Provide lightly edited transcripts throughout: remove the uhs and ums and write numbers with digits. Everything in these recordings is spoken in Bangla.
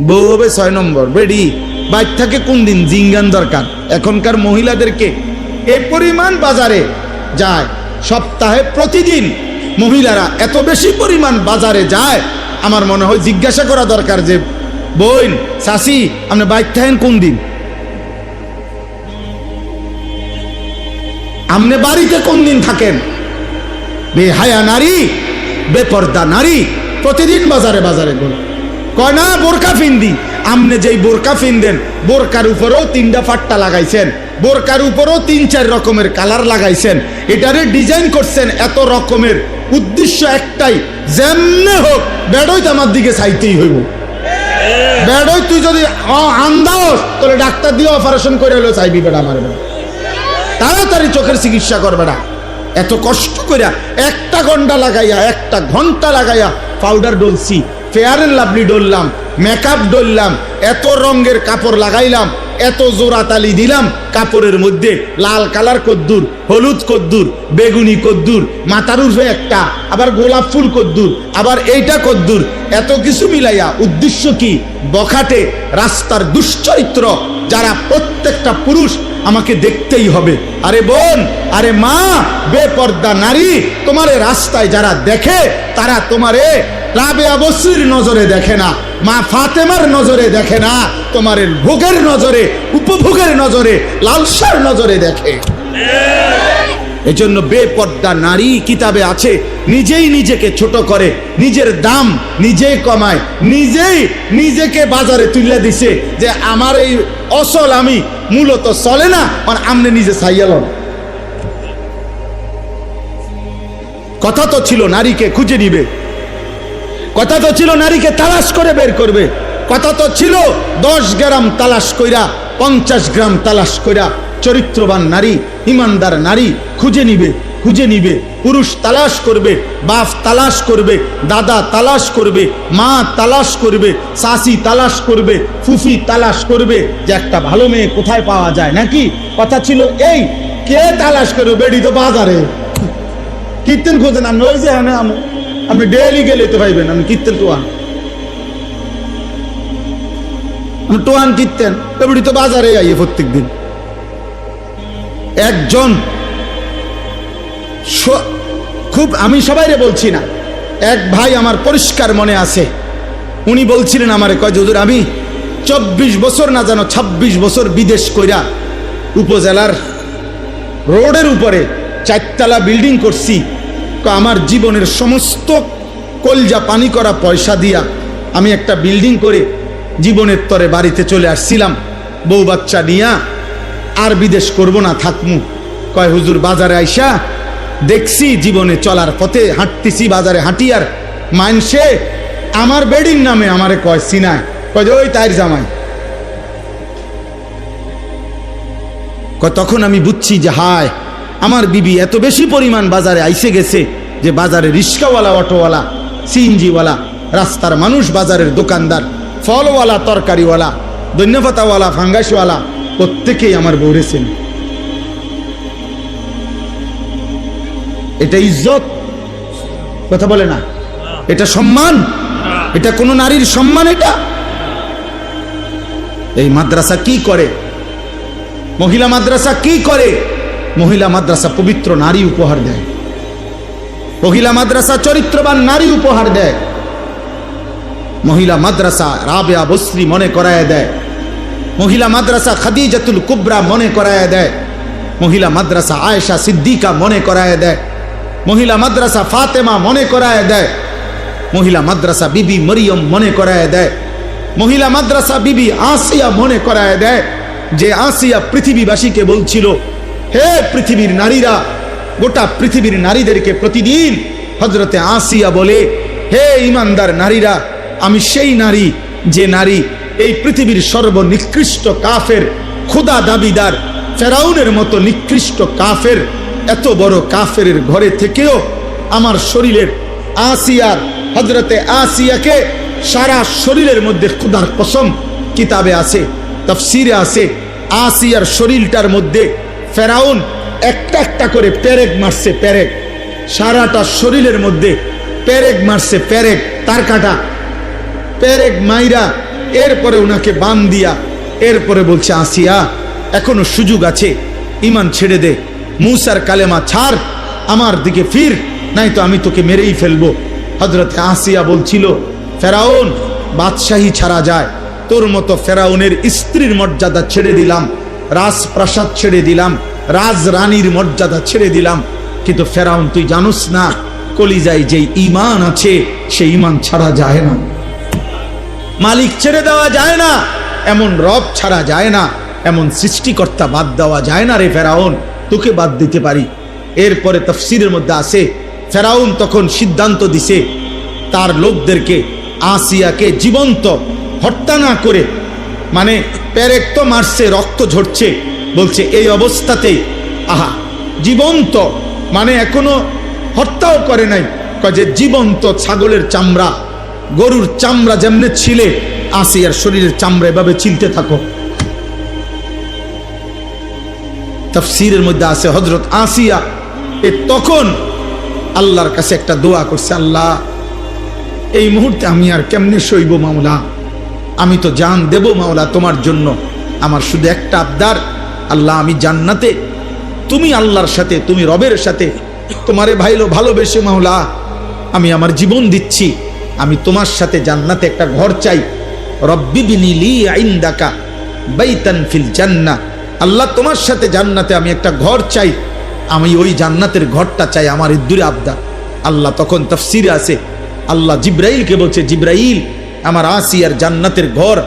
বউ হবে 6 নম্বর। বেডি বাইর থাকে কোন দিন জিঙ্গান দরকার। এখনকার মহিলাদেরকে এই পরিমাণ বাজারে যায়, সপ্তাহে প্রতিদিন মহিলারা এত বেশি পরিমাণ বাজারে যায়, আমার মনে হয় জিজ্ঞাসা করা দরকার যে বোন চাচি আপনি বাইর থাকেন কোন দিন, আপনি বাড়িতে কোন দিন থাকেন? বেহায়া নারী, বেপর্দা নারী প্রতিদিন বাজারে বাজারে ঘোরে। কয় না বোরকা ফিন্দি, আপনি যেই বোরকা ফিনদেন বোরকার উপরেও 3টা ফাট্টা লাগাইছেন, বোরকার উপরেও 3-4 রকমের কালার লাগাইছেন, এটারে ডিজাইন করছেন এত রকমের, উদ্দেশ্য একটাই, যেমনে হোক বেড়ই তো আমার দিকে চাইতেই হইব। বেড়ই তুই যদি আন্দাজ তোরে ডাক্তার দিয়ে অপারেশন করে হলেও চাইবি বেড়া আমার বেড়া, তাড়াতাড়ি চোখের চিকিৎসা করবে না। এত কষ্ট করিয়া 1 ঘন্টা লাগাইয়া পাউডার ডলছি, ফেয়ার এন্ড লাভলি ডললাম, মেকআপ ডললাম, এত রঙের কাপড় লাগাইলাম, এত জোড়া তালি দিলাম কাপড়ের মধ্যে, লাল কালার কদ্দুর, হলুদ কদ্দুর, বেগুনি কদ্দুর, মাথার উপরে একটা, আবার গোলাপ ফুল কদ্দুর, আবার এইটা কদ্দুর, এত কিছু মিলাইয়া উদ্দেশ্য কি? বখাটে রাস্তার দুশ্চরিত্র যারা প্রত্যেকটা পুরুষ আমাকে দেখতেই হবে। আরে বোন, আরে মা, বেপর্দা নারী, তোমারে রাস্তায় যারা দেখে তারা তোমারে রাবেয়া বসরির নজরে দেখে না, মা ফাতেমার নজরে দেখে না, তোমার ভোগের নজরে, উপভোগের নজরে, লালসার নজরে দেখে। এজন্য বেপর্দা নারী কিতাবে আছে, নিজেই নিজেকে ছোট করে, নিজের দাম নিজেই কমায়, নিজেই নিজেকে বাজারে তুলে দিছে যে আমার এই অসল আমি মূলত চলে না, আর আমনে নিজে চাইয়ালন। কথা তো ছিল নারীকে খুঁজে নিবে, কথা তো ছিল নারীকে তালাশ করে বের করবে, কথা তো ছিল 10 গ্রাম তালাশ কইরা 50 গ্রাম তালাশ কইরা চরিত্রবান নারী, ইমানদার নারী খুঁজে নিবে, খুঁজে নিবে। পুরুষ তালাশ করবে, বাপ তালাশ করবে, দাদা তালাশ করবে, মা তালাশ করবে, শাশি তালাশ করবে, ফুফি তালাশ করবে যে একটা ভালো মেয়ে কোথায় পাওয়া যায় নাকি। কথা ছিল এই, কে তালাশ করবে? বেডি তো বাজারে কীর্তন খোঁজেন আপনি, ওই যে আপনি ডেইলি গেলে তো পাইবেন, আমি কীর্তন টোয়ান কীর্তন বেডি তো বাজারে আইয়ে প্রত্যেক দিন। একজন খুব, আমি সবাইরে বলছি না, এক ভাই আমার পরিষ্কার মনে আছে, উনি বলছিলেন আমারে, কয় হুজুর আমি 24 বছর না জানো 26 বছর বিদেশ কইরা উপজেলার রোডের উপরে 4 তলা বিল্ডিং করছি, আমার জীবনের সমস্ত কলজা পানি করা পয়সা দিয়া আমি একটা বিল্ডিং করে জীবনের তরে বাড়িতে চলে আসছিলাম, বউ বাচ্চা নিয়া, আর বিদেশ করব না, থাকমু। কয় হুজুর বাজারে আইসা দেখছি, জীবনে চলার পথে হাঁটতেছি, বাজারে হাঁটিয়ার মানসে আমার বেডির নামে আমারে কয় সিনায়, কয় যে ওই তাইর জামাই। কয় তখন আমি বুঝছি যে হায়, আমার বিবি এত বেশি পরিমাণ বাজারে আইসে গেছে যে বাজারে রিক্সাওয়ালা, অটোওয়ালা, সিএনজিওয়ালা, রাস্তার মানুষ, বাজারের দোকানদার, ফলওয়ালা, তরকারিওয়ালা, ধন্যপাতাওয়ালা, ফাঙ্গাসওয়ালা, প্রত্যেকেই আমার বউরেছেন। এটা ইজ্জত? কথা বলে না, এটা সম্মান? এটা কোন নারীর সম্মান? এটা এই মাদ্রাসা কি করে? মহিলা মাদ্রাসা কি করে? মহিলা মাদ্রাসা পবিত্র নারী উপহার দেয়, মহিলা মাদ্রাসা চরিত্রবান নারী উপহার দেয়, মহিলা মাদ্রাসা রাবেয়া বসরি মনে করায় দেয়, মহিলা মাদ্রাসা খাদিজাতুল কুবরা মনে করায় দেয়, মহিলা মাদ্রাসা আয়েশা সিদ্দিকা মনে করায় দেয়, মহিলা মাদ্রাসা ফাতেমা মনে করায় দেয়, মহিলা মাদ্রাসা বিবি মরিয়ম মনে করায় দেয়, মহিলা মাদ্রাসা বিবি আসিয়া মনে করায় দেয়, যে আসিয়া পৃথিবীবাসীকে বলছিল, হে পৃথিবীর নারীরা, গোটা পৃথিবীর নারীদেরকে প্রতিদিন হযরতে আসিয়া বলে, হে ইমানদার নারীরা, আমি সেই নারী যে নারী এই পৃথিবীর সর্বনিকৃষ্ট কাফের, খোদা দাবিদার ফেরাউনের মতো নিকৃষ্ট কাফের, এত বড় কাফের ঘরে থেকেও আমার শরীরের আসিয়ার, হযরতে আসিয়াকে সারা শরীরের মধ্যে, খোদার কসম কিতাবে আছে, তাফসীরে আছে, আসিয়ার শরীরটার মধ্যে ফেরাউন একটা একটা করে পেরেক মারছে, পেরেক, সারাটা শরীরের মধ্যে পেরেক মারছে, পেরেক, তার কাটা পেরেক মাইরা এরপরে ওনাকে বান দিয়া এরপরে বলছে, আসিয়া এখনো সুযোগ আছে, ইমান ছেড়ে দে, মুসার কালেমা ছাড়, আমার দিকে ফির, নাই তো আমি তোকে মেরেই ফেলবো। হযরত আসিয়া বলছিল, ফেরাউন বাদশাহী ছাড়া যায়, তোর মতো ফেরাউনের স্ত্রীর মর্যাদা ছেড়ে দিলাম, রাজপ্রাসাদ ছেড়ে দিলাম, রাজরানীর মর্যাদা ছেড়ে দিলাম, কিন্তু ফেরাউন তুই জানোস না কলিজায় যেই ঈমান আছে সেই ঈমান ছাড়া যায় না, মালিক ছেড়ে দেওয়া যায় না, এমন রব ছাড়া যায় না, এমন সৃষ্টিকর্তা বাদ দেওয়া যায় না রে ফেরাউন, তোকে বাদ দিতে পারি। এরপরে তাফসীরের মধ্যে আছে ফেরাউন তখন সিদ্ধান্ত দিছে তার লোকদেরকে আসিয়াকে জীবন্ত হত্যা না করে, মানে পেরেক তো মারছে, রক্ত ঝরছে, বলছে এই অবস্থাতেই আহা জীবন্ত, মানে এখনো হত্যাও করে নাই, যে জীবন্ত ছাগলের চামড়া গরুর চামড়া যেমনে ছিলে আসিয়ার শরীরের চামড়া এভাবে ছিলতে থাকো। তাফসীরের মধ্যে আছে হযরত আসিয়া তখন আল্লাহর কাছে একটা দোয়া করছে, আল্লাহ এই মুহূর্তে আমি আর কেমনে সইব মাওলা, আমি তো জান দেব মাওলা তোমার জন্য, আমার শুধু একটা আবদার, আল্লাহ আমি জান্নাতে, তুমি আল্লাহর সাথে, তুমি রবের সাথে তোমারে ভালোবেসে মাওলা আমি আমার জীবন দিচ্ছি, আমি তোমার সাথে জান্নাতে একটা ঘর চাই, রব্বি বিনি লি ইনদাকা বাইতান ফিল জান্নাহ, আল্লাহ তোমার সাথে জান্নাতে আমি একটা ঘর চাই, আমি ওই জান্নাতের ঘরটা চাই, আমার এই দূরে আবদার। আল্লাহ তখন তাফসীরে আছে আল্লাহ জিব্রাইলকে বলছে, জিব্রাইল আমার আসিয়ার জান্নাতের ঘর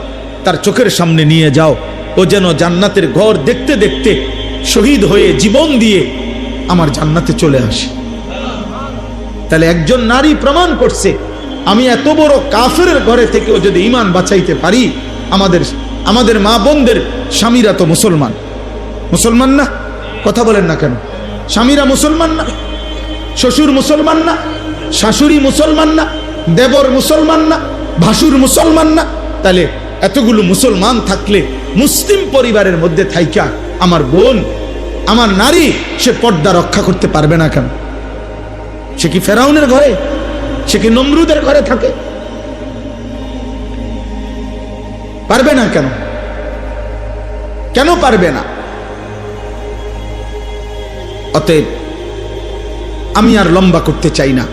তার চোখের সামনে নিয়ে যাও, ও যেন জান্নাতের ঘর দেখতে দেখতে শহীদ হয়ে জীবন দিয়ে আমার জান্নাতে চলে আসে। তাহলে একজন নারী প্রমাণ করছে আমি এত বড় কাফেরের ঘরে থেকেও যদি ঈমান বাঁচাইতে পারি, আমাদের মা বোনদের স্বামীরা তো মুসলমান, মুসলমান না? কথা বলেন না কেন? স্বামীরা মুসলমান না? শ্বশুর মুসলমান না? শাশুড়ি মুসলমান না? দেবর মুসলমান না? ভাসুর মুসলমান না? তাহলে এতগুলো মুসলমান থাকলে মুসলিম পরিবারের মধ্যে থাইকা আমার বোন, আমার নারী, সে পর্দা রক্ষা করতে পারবে না কেন? সে কি ফেরাউনের ঘরে, সে কি নমরুদের ঘরে থাকে? পারবে না কেন? কেন পারবে না? অতএব আমি আর লম্বা করতে চাই না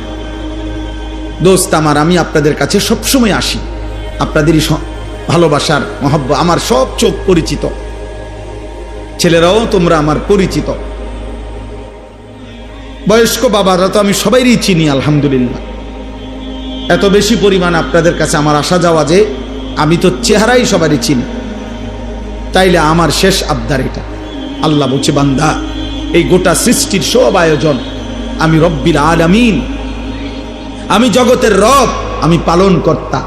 দোস্ত আমার, আমি আপনাদের কাছে সবসময় আসি, আপনাদেরই ভালোবাসার মহব্বত, আমার সব চোখ পরিচিত, ছেলেরাও তোমরা আমার পরিচিত, বয়স্ক বাবারা তো আমি সবাইরই চিনি আলহামদুলিল্লাহ। এত বেশি পরিমাণ আপনাদের কাছে আমার আসা যাওয়া যে আমি তো চেহারাই সবারই চিনি। তাইলে আমার শেষ আবদার এটা, আল্লাহ বলছে বান্দা এই গোটা সৃষ্টির সব আয়োজন আমি রব্বিল আলামিন, আমি জগতের রব, আমি পালন কর্তা,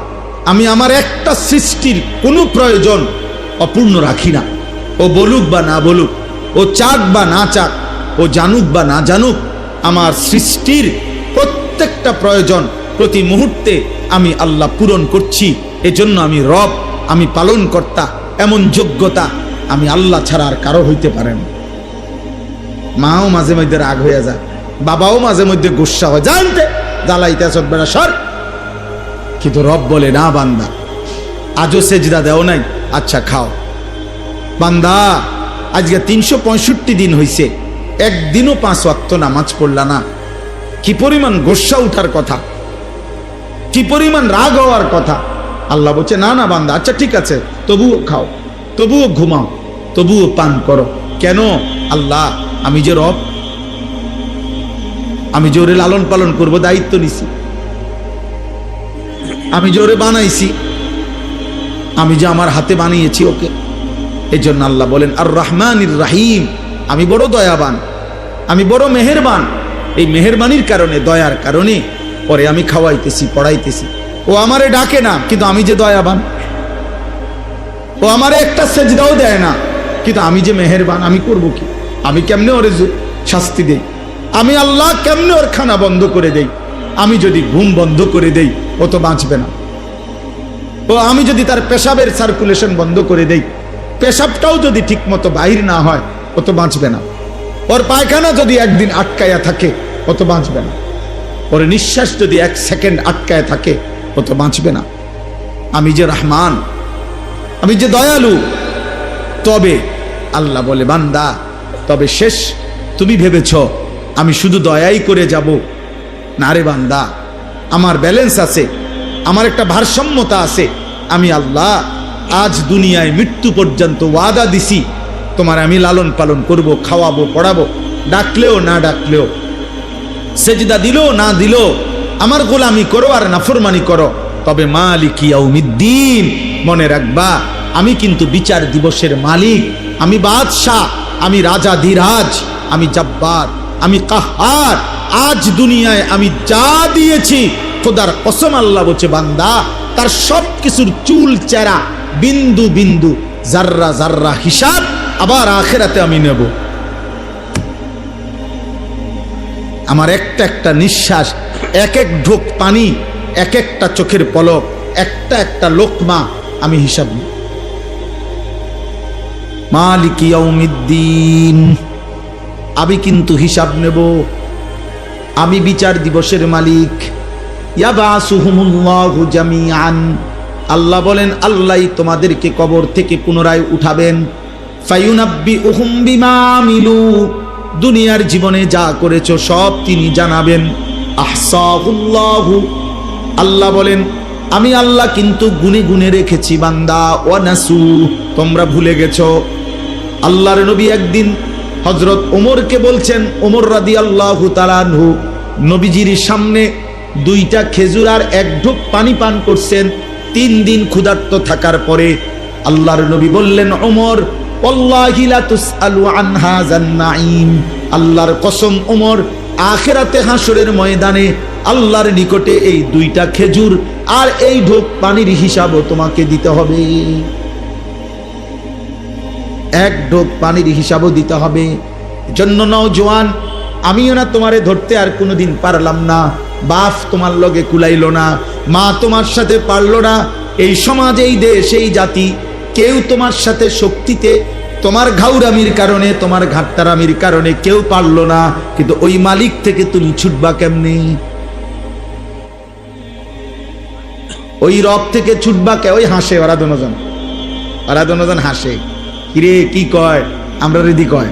আমি আমার একটা সৃষ্টির কোনো প্রয়োজন অপূর্ণ রাখি না। ও বলুক বা না বলুক, ও চাক বা না চাক, ও জানুক বা না জানুক, আমার সৃষ্টির প্রত্যেকটা প্রয়োজন প্রতি মুহূর্তে আমি আল্লাহ পূরণ করছি। এজন্য আমি রব, আমি পালন কর্তা, এমন যোগ্যতা আমি আল্লাহ ছাড়া আর কারো হইতে পারে না। মাও মাঝে মধ্যে রাগ হয়ে যায়, বাবাও মাঝে মধ্যে গুসা হয়, জানতে জ্বালাইতে বেড়া সর, কিন্তু রব বলে না বান্দা আজও সেজদা দেও নাই, আচ্ছা খাও। বান্দা আজকে 365 দিন হইছে, একদিনও 5 ওয়াক্ত নামাজ পড়লা না, কি পরিমাণ গোসা উঠার কথা, কি পরিমাণ রাগ হওয়ার কথা। আল্লাহ বলছে না না বান্দা, আচ্ছা ঠিক আছে, তবুও খাও, তবুও ঘুমাও, তবুও পান করো। কেন? আল্লাহ আমি যে রব, আমি যে ওরে লালন পালন করবো দায়িত্ব নিছি, আমি যে ওরে বানাইছি, আমি যে আমার হাতে বানিয়েছি ওকে। এই জন্য আল্লাহ বলেন আর রহমানির রাহিম, আমি বড় দয়াবান, আমি বড় মেহেরবান। এই মেহেরবানির কারণে, দয়ার কারণে পরে আমি খাওয়াইতেছি, পড়াইতেছি। ও আমারে ডাকে না, কিন্তু আমি যে দয়াবান। ও আমারে একটা সেজদাও দেয় না, কিন্তু আমি যে মেহেরবান, আমি করব কি? আমি কেমনে ওরে শাস্তি দেই? আমি আল্লাহ কেমনে ওর খানা বন্ধ করে দেই? আমি যদি ঘুম বন্ধ করে দেই, ও তো বাঁচবে না। ও আমি যদি তার পেশাবের সার্কুলেশন বন্ধ করে দেই, পেশাবটাও যদি ঠিক মতো বাহির না হয়, ও তো বাঁচবে না। ওর পায়খানা যদি একদিন আটকায়া থাকে, ও তো বাঁচবে না। ওর নিঃশ্বাস যদি 1 সেকেন্ড আটকায় থাকে, ও তো বাঁচবে না। আমি যে রহমান, আমি যে দয়ালু। তবে আল্লাহ বলে, বান্দা তবে শেষ তুমি ভেবেছ আমি শুধু দয়াই করে যাব? না রে বান্দা, আমার ব্যালেন্স আছে, আমার একটা ভারসাম্যতা আছে। আমি আল্লাহ আজ দুনিয়ায় মৃত্যু পর্যন্ত ওয়াদা দিছি, তোমার আমি লালন পালন করব, খাওয়াবো, পড়াবো, ডাকলেও না ডাকলেও, সেজদা দিলেও না দিলেও আমার গোলামি করো আর নাফরমানি করো। তবে মালিক ইয়াউমিদ্দিন, মনে রাখবা আমি কিন্তু বিচার দিবসের মালিক, আমি বাদশাহ, আমি রাজা ধীরাজ, আমি জব্বার, আমি কাহার। আজ দুনিয়ায় আমি যা দিয়েছি, খোদার কসম আল্লাহ বলছে, বান্দা তার সব কিছুর চুল চেরা, বিন্দু বিন্দু, জাররা জাররা হিসাব আবার আখিরাতে আমি নেব। আমার একটা একটা নিঃশ্বাস, এক এক ঢোক পানি, এক একটা চোখের পলক, একটা একটা লোকমা আমি হিসাব নেব। মালিক ইয়াউমিদ্দিন, আমি কিন্তু হিসাব নেব, আমি বিচার দিবসের মালিক। ইয়াবাসুহুমুল্লাহু জামিআন, আল্লাহ বলেন আল্লাহই তোমাদেরকে কবর থেকে পুনরায় উঠাবেন। ফায়ুনাব্বিউহুম বিমা আমিলু, দুনিয়ার জীবনে যা করেছো সব তিনি জানাবেন। আহসাহুল্লাহু, আল্লাহ বলেন আমি আল্লাহ কিন্তু গুনে গুনে রেখেছি বান্দা। ওয়া নাসু, তোমরা ভুলে গেছো। আল্লাহর নবী একদিন হযরত ওমরকে বলছেন, ওমর রাদিয়াল্লাহু তাআলা আনহু নবীজির সামনে দুইটা খেজুর আর এক ঢোক পানি পান করছেন 3 দিন ক্ষুধার্ত থাকার পরে। আল্লাহর নবী বললেন, ওমর ওয়াল্লাহি লা তুসআলু আন হাযান নাঈম, আল্লাহর কসম ওমর, আখিরাতে হাসরের ময়দানে আল্লাহর নিকটে এই দুইটা খেজুর আর এই ঢোক পানির হিসাবও তোমাকে দিতে হবে। এক ঢোক পানির হিসাবও দিতে হবে। জন্য নওজোয়ান, আমিও না তোমারে ধরতে আর কোনোদিন পারলাম না, বাপ তোমার লগে কুলাইল না, মা তোমার সাথে পারল না, এই সমাজ, এই দেশ, এই জাতি কেউ তোমার সাথে শক্তিতে, তোমার ঘাউরামির কারণে, তোমার ঘাটতারামির কারণে কেউ পারল না। কিন্তু ওই মালিক থেকে তুমি ছুটবা কেমনে? ওই রব থেকে ছুটবা কে? ওই হাসে ওরা দুজন হাসে, কিরে কি কয়, আমরা রেডি কয়,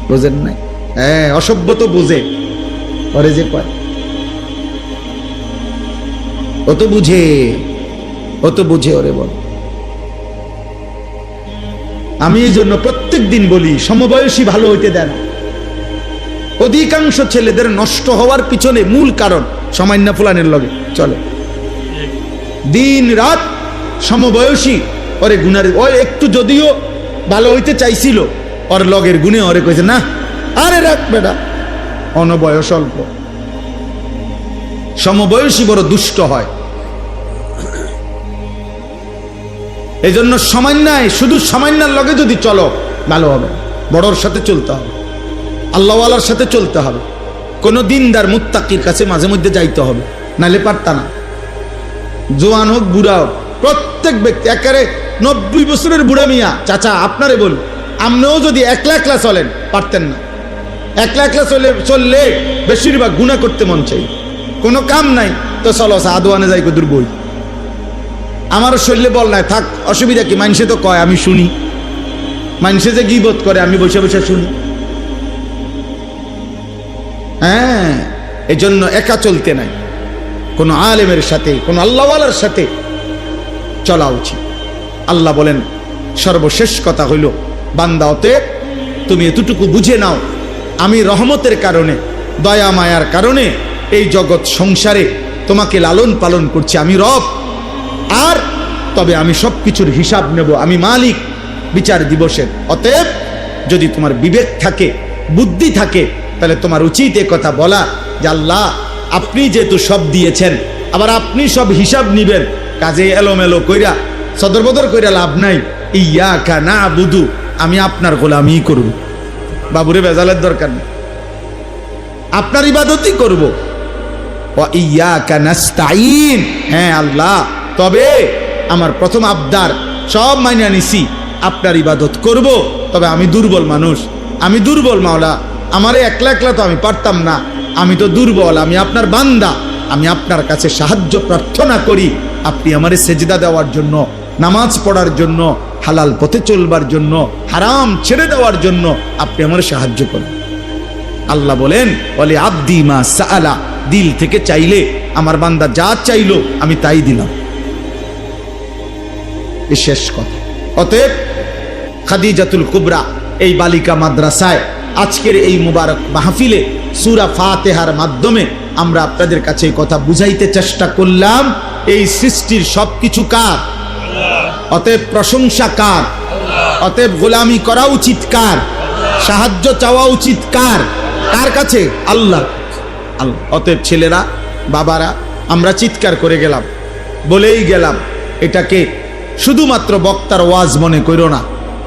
বোঝেন নাই? হ্যাঁ, অসভ্য তো বোঝে, ওরে যে কয় ও তো বুঝে, ওরে বল। আমি এই জন্য প্রত্যেক দিন বলি, সমবয়সী ভালো হইতে দেন। অধিকাংশ ছেলেদের নষ্ট হওয়ার পিছনে মূল কারণ সামান্য ফুলানের লগে চলে, দিন রাত সমবয়সী ওরে গুনার। ও একটু যদিও ভালো হইতে চাইছিল, ওর লগের গুণে ওরে কইছে না, আরে রাখ বেটা, অনবয়স অল্প। সমবয়সী বড় দুষ্ট হয়। এই জন্য সামান্যায়, শুধু সামান্যার লগে যদি চলো ভালো হবে, বড়র সাথে চলতে হবে, আল্লাহওয়ালার সাথে চলতে হবে, কোন দিনদার মুত্তাকির কাছে মাঝে মধ্যে যাইতে হবে, নাহলে পারতা না। জোয়ান হোক বুড়া হোক, প্রত্যেক ব্যক্তি, একেবারে 90 বছরের বুড়া মিয়া চাচা আপনারে বল, আপনিও যদি একলা একলা চলেন পারতেন না। একলা একলা চললে বেশিরভাগ গুনাহ করতে মন চাই, কোনো কাম নাই তো চলো সাদওয়ানে যাই কদুর বই, আমার শরীরে বল নাই, থাক অসুবিধা কি, মানুষে তো কয় আমি শুনি, মানুষে যে গীবত করে আমি বসে বসে শুনি। হ্যাঁ, এই জন্য একা চলতে নাই, কোনো আলেমের সাথে, কোনো আল্লাহওয়ালার সাথে চলা উচিত। আল্লাহ বলেন সর্বশেষ কথা হইল, বান্দা অতএব তুমি এতটুকু বুঝে নাও, আমি রহমতের কারণে, দয়া মায়ার কারণে এই জগৎ সংসারে তোমাকে লালন পালন করছি, আমি রব। আর তবে আমি সব কিছুর হিসাব নেব, আমি মালিক বিচার দিবসের। অতএব যদি তোমার বিবেক থাকে, বুদ্ধি থাকে, তাহলে তোমার উচিত এ কথা বলা যে আল্লাহ আপনি যেহেতু সব দিয়েছেন, আবার আপনি সব হিসাব নিবেন, কাজে এলোমেলো কইরা সদরবদর কইরা লাভ নাই। ইয়াকা নাবুদু, আমি আপনার গোলামি করব, বাবুরে বেজালের দরকার নেই, আপনার ইবাদতই করব। ওয়া ইয়াকা নাস্তাইন, হ্যাঁ আল্লাহ, তবে আমার প্রথম আবদার সব মাইনা নিছি, আপনার ইবাদত করব, তবে আমি দুর্বল মানুষ, আমি দুর্বল মাওলা, আমারে একলা একলা তো আমি পারতাম না, আমি তো দুর্বল, আমি আপনার বান্দা, আমি আপনার কাছে সাহায্য প্রার্থনা করি, আপনি আমারে সেজদা দেওয়ার জন্য নামাজ পড়ার জন্য, হালাল পথে চলবার জন্য, হারাম ছেড়ে দেওয়ার জন্য আপনি আমার সাহায্য করেন। আল্লাহ বলেন, ওয়ালি আব্দি মা সাআলা, দিল থেকে চাইলে আমার বান্দা যা চাইলো আমি তাই দিলাম। এই শেষ কথা। অতএব খাদিজাতুল কুবরা এই বালিকা মাদ্রাসায় আজকের এই মুবারক মাহফিলে সূরা ফাতিহার মাধ্যমে আমরা আপনাদের কাছে এই কথা বুঝাইতে চেষ্টা করলাম, এই সৃষ্টির সবকিছু কার? অতএব প্রশংসা কার? অতএব গোলামি করা উচিত কার? সাহায্য চাওয়া উচিত কার? কার কাছে? আল্লাহ। আল্লাহ। অতএব ছেলেরা, বাবারা, আমরা চিৎকার করে গেলাম, বলেই গেলাম, এটাকে শুধুমাত্র বক্তার ওয়াজ মনে করো না।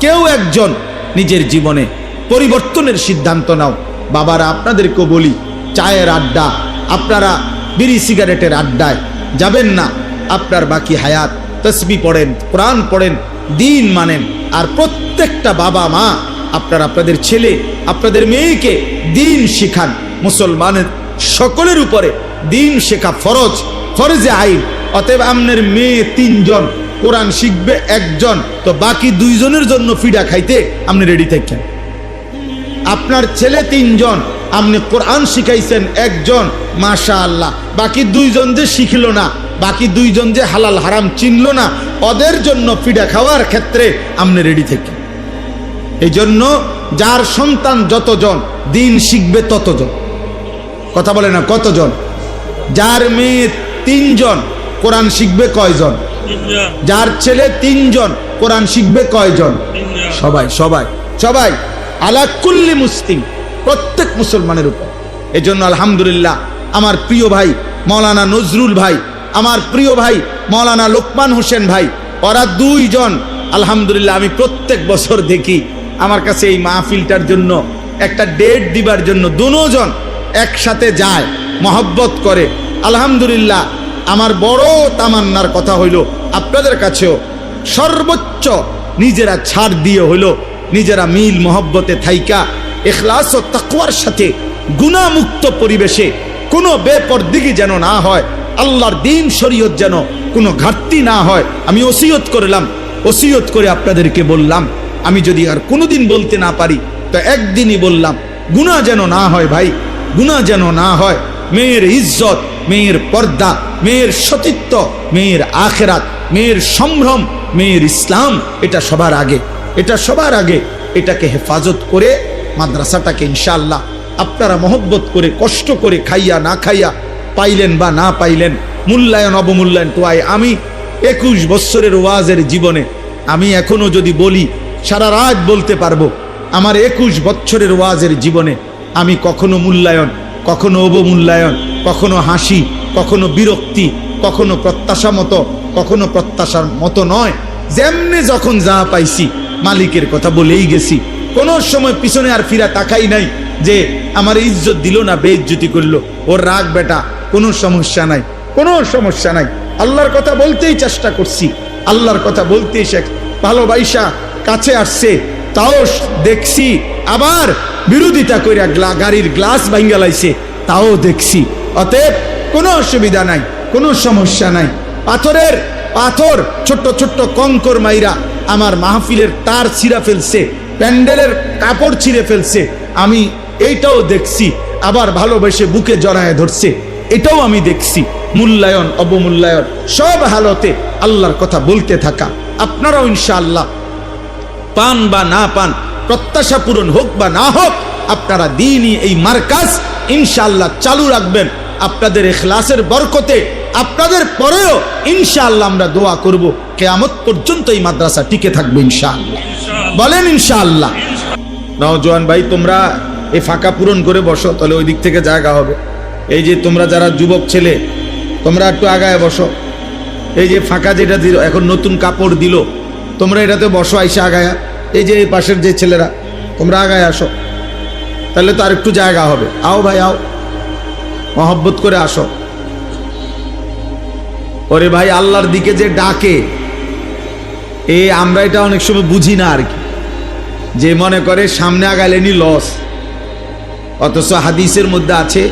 কেউ একজন নিজের জীবনে পরিবর্তনের সিদ্ধান্ত নাও। বাবারা, আপনাদেরকেও বলি, চায়ের আড্ডা, আপনারা বিড়ি সিগারেটের আড্ডায় যাবেন না। আপনার বাকি হায়াত তসবিহ পড়েন, কোরআন পড়েন, দিন মানেন। আর প্রত্যেকটা বাবা মা আপনারা আপনাদের ছেলে, আপনাদের মেয়েকে দিন শিখান। মুসলমানের সকলের উপরে দিন শেখা ফরজ, ফরজে আইন। অতএব আপনার মেয়ে 3 জন, কোরআন শিখবে 1 জন, তো বাকি 2 জনের জন্য ফিডা খাইতে আপনি রেডি থাকেন। আপনার ছেলে 3 জন, আপনি কোরআন শিখাইছেন 1 জন, মাশাআল্লাহ। বাকি 2 জন যে শিখলো না, বাকি 2 জন যে হালাল হারাম চিনলো না, ওদের জন্য ফিডা খাওয়ার ক্ষেত্রে আপনি রেডি থাকেন। এই জন্য যার সন্তান যতজন, দিন শিখবে ততজন। কথা বলে না, কতজন? যার মেয়ে 3 জন, কোরআন শিখবে কয়জন? যার ছেলে 3 জন, কোরআন শিখবে কয়জন? সবাই সবাই সবাই, আলা কুল্লি মুসলিম, প্রত্যেক মুসলমানের উপর। এই জন্য আলহামদুলিল্লাহ আমার প্রিয় ভাই মাওলানা নজরুল ভাই, আমার প্রিয় ভাই মাওলানা লোকমান হোসেন ভাই, ওরা 2 জন আলহামদুলিল্লাহ আমি প্রত্যেক বছর দেখি আমার কাছে এই মাহফিলটার জন্য একটা ডেট দিবার জন্য 2 জন একসাথে যায়, মহব্বত করে। আলহামদুলিল্লাহ আমার বড় তামান্নার কথা হইল আপনাদের কাছেও সর্বোচ্চ নিজেরা ছাড় দিয়ে হইল, নিজেরা মিল মহব্বতে থাইকা ইখলাস ও তাকওয়ার সাথে গুনাহমুক্ত পরিবেশে কোনো বেপরদিগি যেন না হয়, আল্লাহর দ্বীন শরীয়ত যেন কোনো ঘাটতি না হয়, আমি ওসিয়ত করলাম। ওসিয়ত করে আপনাদেরকে বললাম, আমি যদি আর কোনোদিন বলতে না পারি তো একদিনই বললাম, গুনাহ যেন না হয় ভাই, গুনাহ যেন না হয়। মেয়ের ইজ্জত, মেয়ের পর্দা, মেয়ের সতীত্ব, মেয়ের আখেরাত, মেয়ের সম্ভ্রম, মেয়ের ইসলাম, এটা সবার আগে, এটা সবার আগে। এটাকে হেফাজত করে মাদ্রাসাটাকে ইনশাআল্লাহ আপনারা মহব্বত করে, কষ্ট করে, খাইয়া না খাইয়া, পাইলেন বা না পাইলেন, মূল্যায়ন অবমূল্যায়ন টোয়াই। আমি 21 বছরের ওয়াজের জীবনে আমি এখনো যদি বলি সারা রাত বলতে পারবো। আমার 21 বছরের ওয়াজের জীবনে আমি কখনো মূল্যায়ন, কখনো অবমূল্যায়ন, কখনো হাসি, কখনো বিরক্তি, কখনো প্রত্যাশা মতো, কখনো প্রত্যাশার মতো নয়, যেমনে যখন যা পাইছি মালিকের কথা বলেই গেছি। কোনো সময় পিছনে আর ফিরা তাকাই নাই যে আমার ইজ্জত দিল না, বেইজ্জতি করলো, ওর রাগ বেটা, কোনো সমস্যা নাই, কোনো সমস্যা নাই। আল্লাহর কথা বলতেই চেষ্টা করছি, আল্লাহর কথা বলতেই শেখ ভালোবাসা কাছে আসছে, তাও দেখছি। আবার বিরোধিতা করে গাড়ির গ্লাস ভাঙ্গা লাইছে, তাও দেখছি। অতএব কোনো অসুবিধা নাই, কোনো সমস্যা নাই। পাথর ছোট্ট ছোট্ট কঙ্কর মাইরা আমার মাহফিলের তার ছিঁড়া ফেলছে, প্যান্ডেলের কাপড় ছিঁড়ে ফেলছে, আমি এইটাও দেখছি। আবার ভালোবেসে বুকে জড়ায় ধরছে, এটাও আমি দেখছি। মূল্যায়ন অবমূল্যায়ন সব হালতে আল্লাহর কথা বলতে থাকা। আপনারাও ইনশাআল্লাহ পান বা না পান, প্রত্যাশা পূরণ হোক বা না হোক, আপনারা দ্বীনি এই মার্কাজ ইনশাআল্লাহ চালু রাখবেন। আপনাদের ইখলাসের বরকতে আপনাদের পরেও ইনশাআল্লাহ আমরা দোয়া করব কিয়ামত পর্যন্ত এই মাদ্রাসা টিকে থাকবে ইনশাআল্লাহ। বলেন ইনশাআল্লাহ। নওজোয়ান ভাই, তোমরা এই ফাঁকা পূরণ করে বসো, তাহলে ওই দিক থেকে জায়গা হবে। এই যে তোমরা যারা যুবক ছেলে, তোমরা একটু আগায় বসো। এই যে ফাঁকা যেটা দিল, এখন নতুন কাপড় দিল, তোমরা এটাতে বসো আইসা আগায়া। এই যে এই পাশের যে ছেলেরা, তোমরা আগায় আসো, তাহলে তো আর একটু জায়গা হবে। আও ভাই আও, মহব্বত করে আসো। ওরে ভাই, আল্লাহর দিকে যে ডাকে, আমরা এটা অনেক সময় বুঝি না আর কি, যে মনে করে সামনে আগাইলেনি লস। অথচ হাদিসের মধ্যে আছে,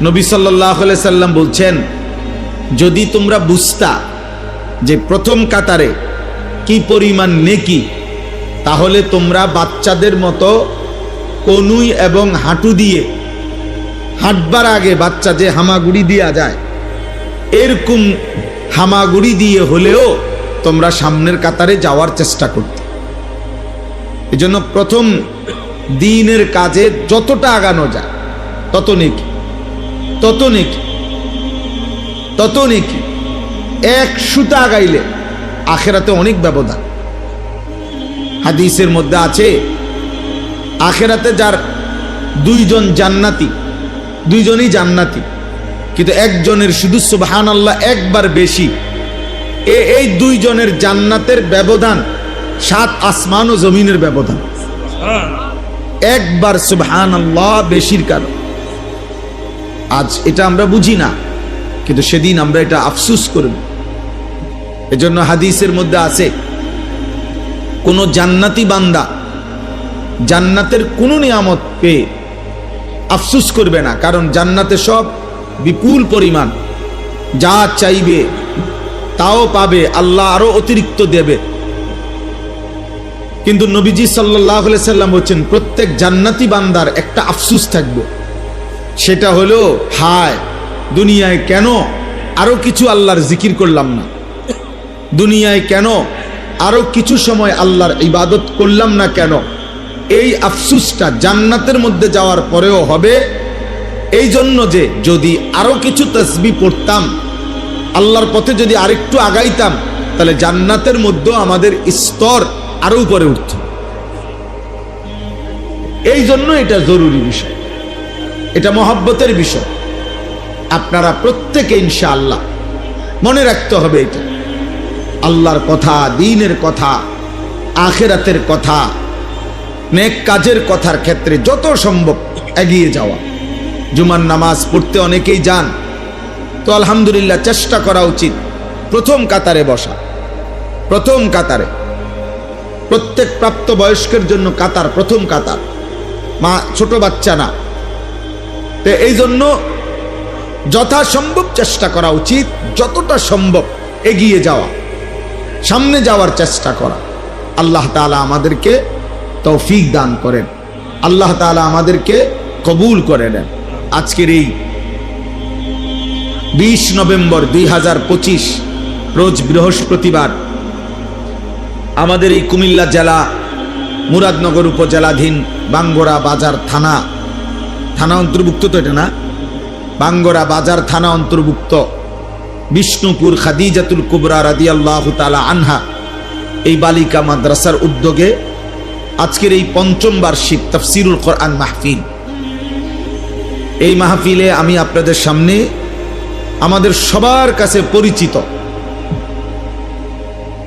নবী সাল্লাল্লাহু আলাইহি সাল্লাম বলছেন, যদি তোমরা বুঝতা যে প্রথম কাতারে কি পরিমাণ নেকি, তাহলে তোমরা বাচ্চাদের মতো কনুই এবং হাঁটু দিয়ে হাঁটবার আগে বাচ্চা যে হামাগুড়ি দেওয়া যায়, এরকম হামাগুড়ি দিয়ে হলেও তোমরা সামনের কাতারে যাওয়ার চেষ্টা করতে। এজন্য প্রথম দিনের কাজে যতটা আগানো যায় তত নেকি, তত নেকি, তত নেকি। এক সুতা আগাইলে আখেরাতে অনেক ব্যবধান। হাদিসের মধ্যে আছে আখেরাতে যার দুইজন জান্নাতি, দুইজনই জান্নাতি, কিন্তু একজনের শুধু সুবহানাল্লাহ একবার বেশি, এই দুইজনের জান্নাতের ব্যবধান 7 আসমান ও জমিনের ব্যবধান। একবার সুবহানাল্লাহ বেশির কারণ। আজ এটা আমরা বুঝি না, কিন্তু সেদিন আমরা এটা আফসোস করব। এজন্য হাদিসের মধ্যে আছে কোন জান্নাতি বান্দা জান্নাতের কোন নিয়ামত পেয়ে আফসোস করবে না, কারণ জান্নাতে সব বিপুল পরিমাণ, যা চাইবে তাও পাবে, আল্লাহ আরো অতিরিক্ত দেবে। কিন্তু নবীজি সাল্লাল্লাহু আলাইহি সাল্লাম বলেন প্রত্যেক জান্নাতি বান্দার একটা আফসোস থাকবে, সেটা হলো হায় দুনিয়ায় কেন আরো কিছু আল্লাহর জিকির করলাম না, দুনিয়ায় কেন আরো কিছু সময় আল্লাহর ইবাদত করলাম না কেন। এই আফসোসটা জান্নাতের মধ্যে যাওয়ার পরেও হবে, এই জন্য যে যদি আরো কিছু তাসবিহ পড়তাম, আল্লাহর পথে যদি আরেকটু আগাইতাম, তাহলে জান্নাতের মধ্যে আমাদের স্তর আরো উপরে উঠত। এই জন্য এটা জরুরি বিষয়, এটা মহব্বতের বিষয়। আপনারা প্রত্যেকে ইনশাআল্লাহ মনে রাখতে হবে এটা, আল্লাহর কথা, দ্বীনের কথা, আখিরাতের কথা, নেক কাজের কথার ক্ষেত্রে যত সম্ভব এগিয়ে যাওয়া। জুমার নামাজ পড়তে অনেকেই যান, তো আলহামদুলিল্লাহ চেষ্টা করা উচিত প্রথম কাতারে বসা। প্রথম কাতারে প্রত্যেক প্রাপ্ত বয়স্কের জন্য কাতার, প্রথম কাতার, মা ছোট বাচ্চা না। তো এই জন্য যথাসম্ভব চেষ্টা করা উচিত, যতটা সম্ভব এগিয়ে যাওয়া, সামনে যাওয়ার চেষ্টা করা। আল্লাহ তাআলা আমাদেরকে তৌফিক দান করেন, আল্লাহ তাআলা আমাদেরকে কবুল করে নেন। আজকের এই 20 নভেম্বর 2025 রোজ বৃহস্পতিবার আমাদের এই কুমিল্লা জেলা মুরাদনগর উপজেলাধীন বাঙ্গরা বাজার থানা অন্তর্ভুক্ত, তো এটা না, বাঙ্গরা বাজার থানা অন্তর্ভুক্ত বিষ্ণুপুর খাদিজাতুল কুবরা রাদিয়াল্লাহু তাআলা আনহা এই বালিকা মাদ্রাসার উদ্যোগে আজকের এই 5ম বার্ষিক তাফসিরুল কোরআন মাহফিল। এই মাহফিলে আমি আপনাদের সামনে আমাদের সবার কাছে পরিচিত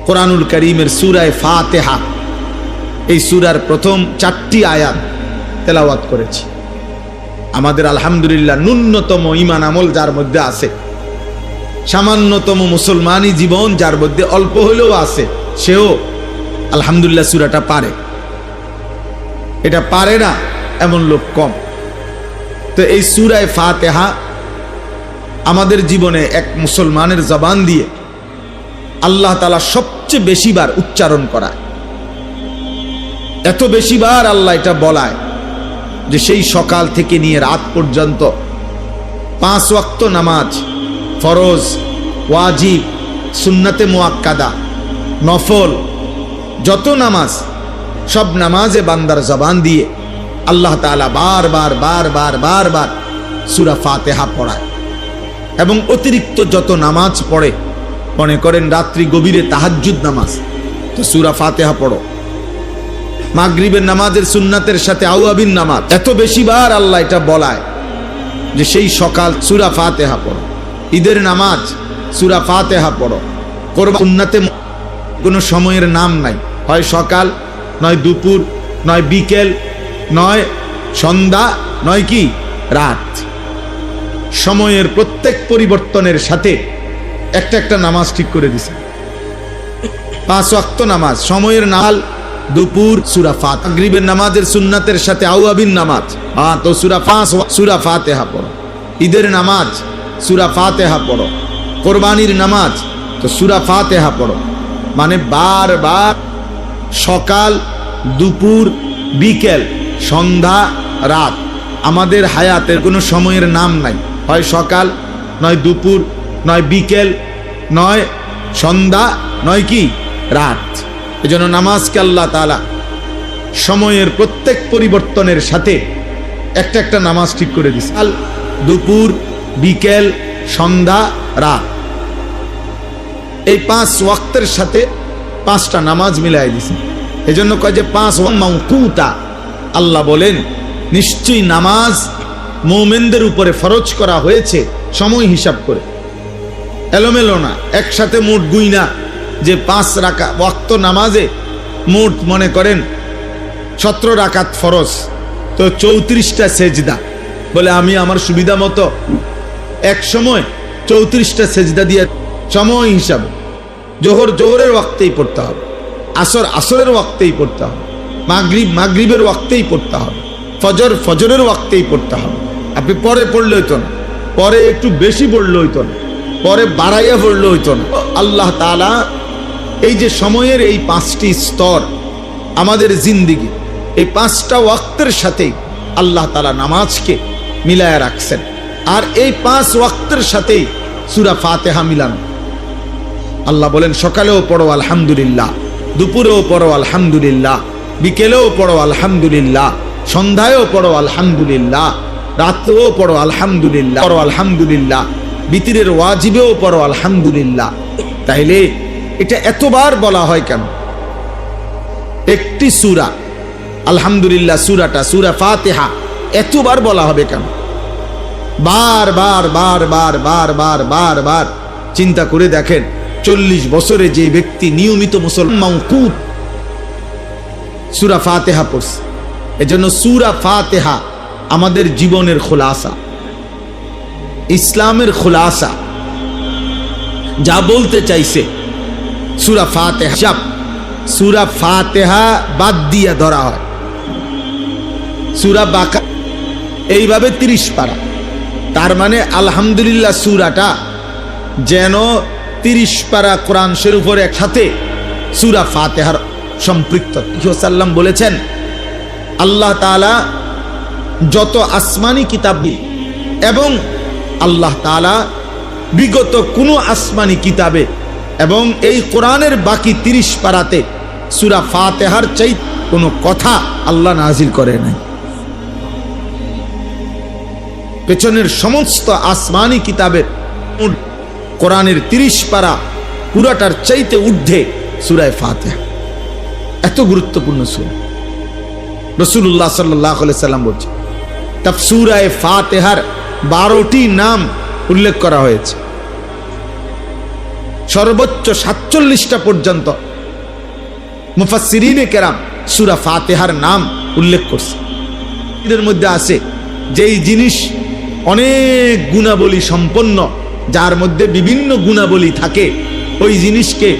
কোরআনুল কারীমের সূরা ফাতিহা, এই সূরার প্রথম 4টি আয়াত তেলাওয়াত করেছি। আমাদের আলহামদুলিল্লাহ ন্যূনতম ঈমান আমল যার মধ্যে আছে, সামান্যতম মুসলমানি জীবন যার মধ্যে অল্প হলেও আছে, সেও আলহামদুলিল্লাহ সূরাটা পারে। এটা পারে না এমন লোক কম। তো এই সূরা ফাতিহা আমাদের জীবনে এক মুসলমানের জবান দিয়ে আল্লাহ তাআলা সবচেয়ে বেশিবার উচ্চারণ করায়। এত বেশিবার আল্লাহ এটা বলায় যে সেই সকাল থেকে নিয়ে রাত পর্যন্ত 5 ওয়াক্ত নামাজ, ফরজ, ওয়াজিব, সুন্নাতে মুআক্কাদা, নফল, যত নামাজ, সব নামাজে বান্দার জবান দিয়ে আল্লাহ তাআলা বারবার সূরা ফাতিহা পড়ায়। এবং অতিরিক্ত যত নামাজ পড়ে, মনে করেন রাত্রি গভীরে তাহাজ্জুদ নামাজ, তো সূরা ফাতিহা পড়ো। মাগরিবের নামাজের সুন্নাতের সাথে আওয়াবিন নামাজ, এত বেশিবার আল্লাহ এটা বলায় যে সেই সকাল সূরা ফাতিহা পড়ো। ঈদের নামাজ সূরা ফাতিহা পড়ো। কোরবান সুন্নাতে কোনো সময়ের নাম নাই, হয় সকাল, নয় দুপুর, নয় বিকেল, নয় সন্ধ্যা, নয় কি রাত। সময়ের প্রত্যেক পরিবর্তনের সাথে একটা নামাজ ঠিক করে দিছে। 5 ওয়াক্ত নামাজ, সময়ের নাল দুপুর সূরা ফাতিহা, মাগরিবের নামাজের সুন্নাতের সাথে আওয়াবিন নামাজ, তো সূরা ফাতিহা পড়ো। ঈদের নামাজ সূরা ফাতিহা পড়ো। কোরবানির নামাজ, তো সূরা ফাতিহা পড়ো, মানে বারবার সকাল, দুপুর, বিকেল, সন্ধ্যা, রাত। আমাদের হায়াতের কোনো সময়ের নাম নাই, হয় সকাল, নয় দুপুর, নয় বিকেল, নয় সন্ধ্যা, নয় কি রাত। এজন্য নামাজকে আল্লাহ তাআলা সময়ের প্রত্যেক পরিবর্তনের সাথে একটা একটা নামাজ ঠিক করে দিছে। সকাল, দুপুর, বিকেল, সন্ধ্যা, রাত, এই 5 ওয়াক্তের সাথে 5টা নামাজ মিলাই দিছে। এজন্য কয় যে 5 ওয়াক্ত মাওকুতা। আল্লাহ বলেন নিশ্চয়ই নামাজ মুমিনদের উপরে ফরজ করা হয়েছে সময় হিসাব করে, এলোমেলো না। একসাথে মোট গুইনা যে 5 রাকাত ওয়াক্ত নামাজে মোট মনে করেন 17 রাকাত ফরজ, তো 34টা সেজদা। বলে আমি আমার সুবিধা মতো এক সময় 34টা সেজদা দিয়ে সময় হিসাবে জোহর জোহরের ওয়াক্তেই পড়তে হবে, আসর আসরের ওয়াক্তেই পড়তে হবে, মাগরিব মাগরিবের ওয়াক্তেই পড়তে হবে, ফজর ফজরের ওয়াক্তেই পড়তে হবে। আপনি পরে পড়লে হইতো না, পরে একটু বেশি পড়লে হইতো না, পরে বাড়াইয়া পড়লে হইতো না। আল্লাহ তাআলা এই যে সময়ের এই 5টি স্তর আমাদের জিন্দিগি, এই 5টা ওয়াক্তের সাথেই আল্লাহ তাআলা নামাজকে মিলায়া রাখছেন। আর এই 5 ওয়াক্তের সাথেই সূরা ফাতিহা মিলানো। আল্লাহ বলেন সকালেও পড়ো আলহামদুলিল্লাহ, দুপুরেও পড়ো আলহামদুলিল্লাহ, বিকেলেও পড়ো আলহামদুলিল্লাহ, সন্ধ্যায়ও পড়ো আলহামদুলিল্লাহ, রাতেও পড়ো আলহামদুলিল্লাহ, পড়ো আলহামদুলিল্লাহ, বিতিরের ওয়াজিবেও পড়ো আলহামদুলিল্লাহ। তাইলে এটা এতবার বলা হয় কেন? একটি সূরা আলহামদুলিল্লাহ, সূরাটা সূরা ফাতিহা এতবার বলা হবে কেন? বার বার বার বার বার বার বার বার চিন্তা করে দেখেন, 40 বছরে যে ব্যক্তি নিয়মিত মুসলমান সূরা ফাতিহা পড়ছে। এজন্য সূরা ফাতিহা আমাদের জীবনের খুলাসা, ইসলামের খুলাসা। যা বলতে চাইছে সূরা ফাতিহা, সূরা ফাতিহা বাদ দিয়া ধরা হয়। সূরা বাকারা এইভাবে 30 পারা, তার মানে আলহামদুলিল্লাহ সূরাটা যেন 30 পারা কোরআন শরীফের একসাথে সূরা ফাতিহার সম্পৃক্ত। সাল্লাম বলেছেন আল্লাহ তাআলা যত আসমানি কিতাব এবং আল্লাহ তাআলা বিগত কোনো আসমানি কিতাবে এবং এই কোরআনের বাকি 30 পারাতে সূরা ফাতিহার চাইতে কোনো কথা আল্লাহ নাজিল করে নাই। পেছনের সমস্ত আসমানি কিতাবের কোরআনের 30 পারা পুরাটার চাইতে ঊর্ধ্বে সূরা ফাতিহা। এত গুরুত্বপূর্ণ সূরা। রাসূলুল্লাহ সাল্লাল্লাহু আলাইহি সাল্লাম বলছেন সূরা ফাতিহার 12টি নাম উল্লেখ করা হয়েছে, সর্বোচ্চ 47টা পর্যন্ত মুফাসসিরিনে কেরাম সূরা ফাতিহার নাম উল্লেখ করছে। এর মধ্যে আছে যেই জিনিস অনেক গুণাবলী সম্পন্ন, যার মধ্যে বিভিন্ন গুণাবলী থাকে, ওই জিনিসকে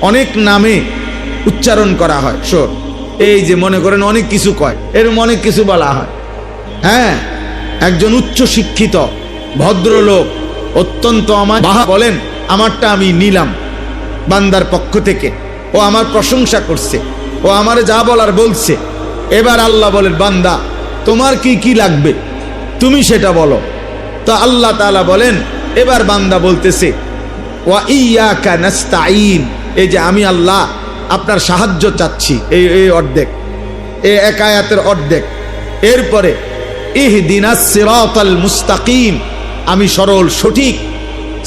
অনেক নামে উচ্চারণ করা হয়। এই যে মনে করেন অনেক কিছু কয়, এরকম অনেক কিছু বলা হয়। হ্যাঁ, একজন উচ্চ শিক্ষিত ভদ্রলোক অত্যন্ত আমার বলেন আমারটা আমি নিলাম বান্দার পক্ষ থেকে, ও আমার প্রশংসা করছে, ও আমার যা বলার বলছে। এবার আল্লাহ বলেন বান্দা তোমার কি কি লাগবে তুমি সেটা বলো। তো আল্লাহ তাআলা বলেন এবার বান্দা বলতেছে ওয়া ইয়াকা নাস্তাঈন, এই যে আমি আল্লাহ আপনার সাহায্য চাচ্ছি, এই অর্ধেক, এই এক আয়াতের অর্ধেক। এরপরে ইহদিনাস সিরাতাল মুস্তাকিম, আমি সরল সঠিক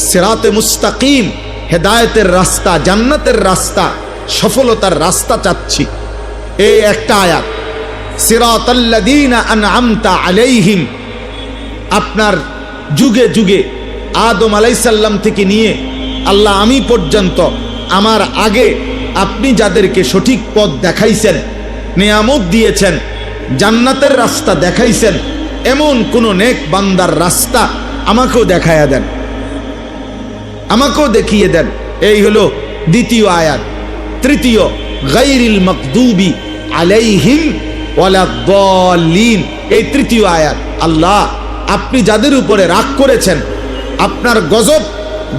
সিরাতে মুস্তাকিম, হেদায়েতের রাস্তা, জান্নাতের রাস্তা, সফলতার রাস্তা চাচ্ছি। এই একটা আয়াত। সিরাতাল্লাযীনা আনআমতা আলাইহিম, আপনার যুগে যুগে আদম আলাইহিস সালাম থেকে নিয়ে আল্লাহ আমি পর্যন্ত আমার আগে আপনি যাদেরকে সঠিক পথ দেখাইছেন, নিয়ামত দিয়েছেন, জান্নাতের রাস্তা দেখাইছেন, এমন কোন নেক বান্দার রাস্তা আমাকেও দেখায়া দেন, আমাকেও দেখিয়ে দেন। এই হলো দ্বিতীয় আয়াত। তৃতীয় গায়রিল মাগদুবি আলাইহিম ওয়ালাদ-দাল্লিন, এই তৃতীয় আয়াত। আল্লাহ আপনি যাদের উপরে রাগ করেছেন, আপনার গজব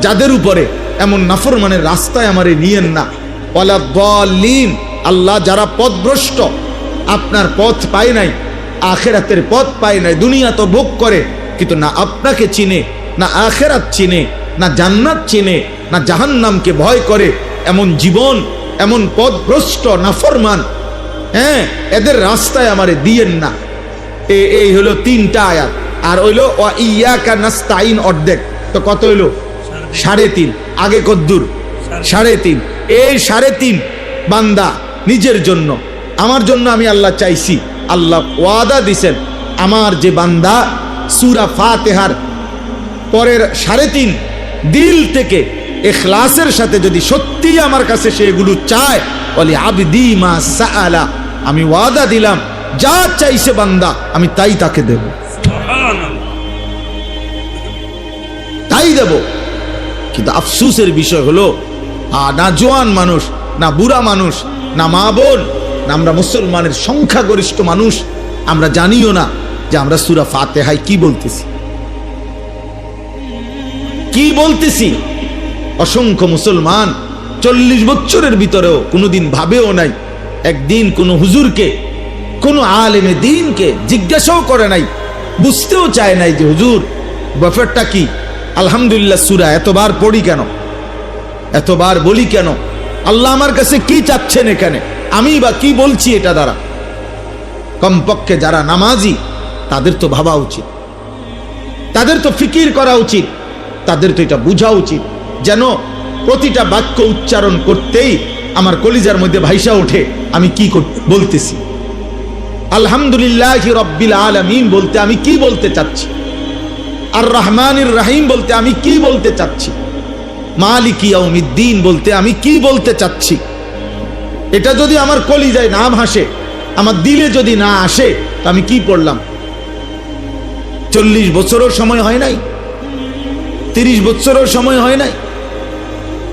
যাদের উপরে এমন নাফরমানের রাস্তায় আমারে নিয়েন না। ওয়ালা দাল্লিন, আল্লাহ যারা পথভ্রষ্ট, আপনার পথ পায় নাই, আখেরাতের পথ পায় নাই, দুনিয়া তো ভোগ করে কিন্তু না আপনাকে চিনে, না আখেরাত চিনে, না জান্নাত চিনে, না জাহান্নামকে ভয় করে, এমন জীবন, এমন পথভ্রষ্ট নাফরমান, হ্যাঁ, এদের রাস্তায় আমারে দিয়েন না। এই হলো 3টা আয়াত। আর হইলো ওয়া ইয়াকা নাস্তাইন অর্ধেক, তো কত হইলো 3.5। আগে কদ্দুর 3.5। এই 3.5 বান্দা নিজের জন্য, আমার জন্য আমি আল্লাহ চাইছি। আল্লাহ ওয়াদা দিছেন, আমার যে বান্দা সূরা ফাতিহার পরের 3.5 দিল থেকে ইখলাসের সাথে যদি সত্যি আমার কাছে সেগুলো চায়, বলি আবদি মা সাআলা, আমি ওয়াদা দিলাম যা চাইছে বান্দা আমি তাই তাকে দেব, তাই দেব। কিন্তু আফসোসের বিষয় হলো না জোয়ান মানুষ, না বুড়া মানুষ, না মা বোন, না আমরা মুসলমানের সংখ্যাগরিষ্ঠ মানুষ, আমরা জানিও না যে আমরা সূরা ফাতিহায় কি বলতেছি, কি বলতেছি। অসংখ্য মুসলমান 40 বছরের ভিতরেও কোনোদিন ভাবেও নাই, একদিন কোনো হুজুরকে, কোনো আলেমে দ্বীনকে জিজ্ঞাসাও করে নাই, বুঝতেও চায় নাই যে হুজুর ব্যাপারটা কি। আলহামদুলিল্লাহ সূরা এতবার পড়ি কেন, এতবার বলি কেন, আল্লাহ আমার কাছে কি চাচ্ছেন এখানে, আমি বা কি বলছি এটা দ্বারা। কমপক্ষে যারা নামাজি তাদের তো ভাবা উচিত, তাদের তো ফিকির করা উচিত, তাদের তো এটা বোঝা উচিত, যেন প্রতিটা বাক্য উচ্চারণ করতেই আমার কলিজার মধ্যে ভাইসা ওঠে আমি কি বলতেছি। আলহামদুলিল্লাহি রাব্বিল আলামিন বলতে আমি কি বলতে চাচ্ছি, আর রহমানির রহিম বলতে আমি কি বলতে চাচ্ছি, মালিকি ইয়াউমিদ্দিন বলতে আমি কি বলতে চাচ্ছি। এটা যদি আমার কলিজায় না ভাসে, আমার দিলে যদি না আসে, তো আমি কি পড়লাম? 40 বছরের সময় হয় নাই, 30 বছরের সময় হয় নাই,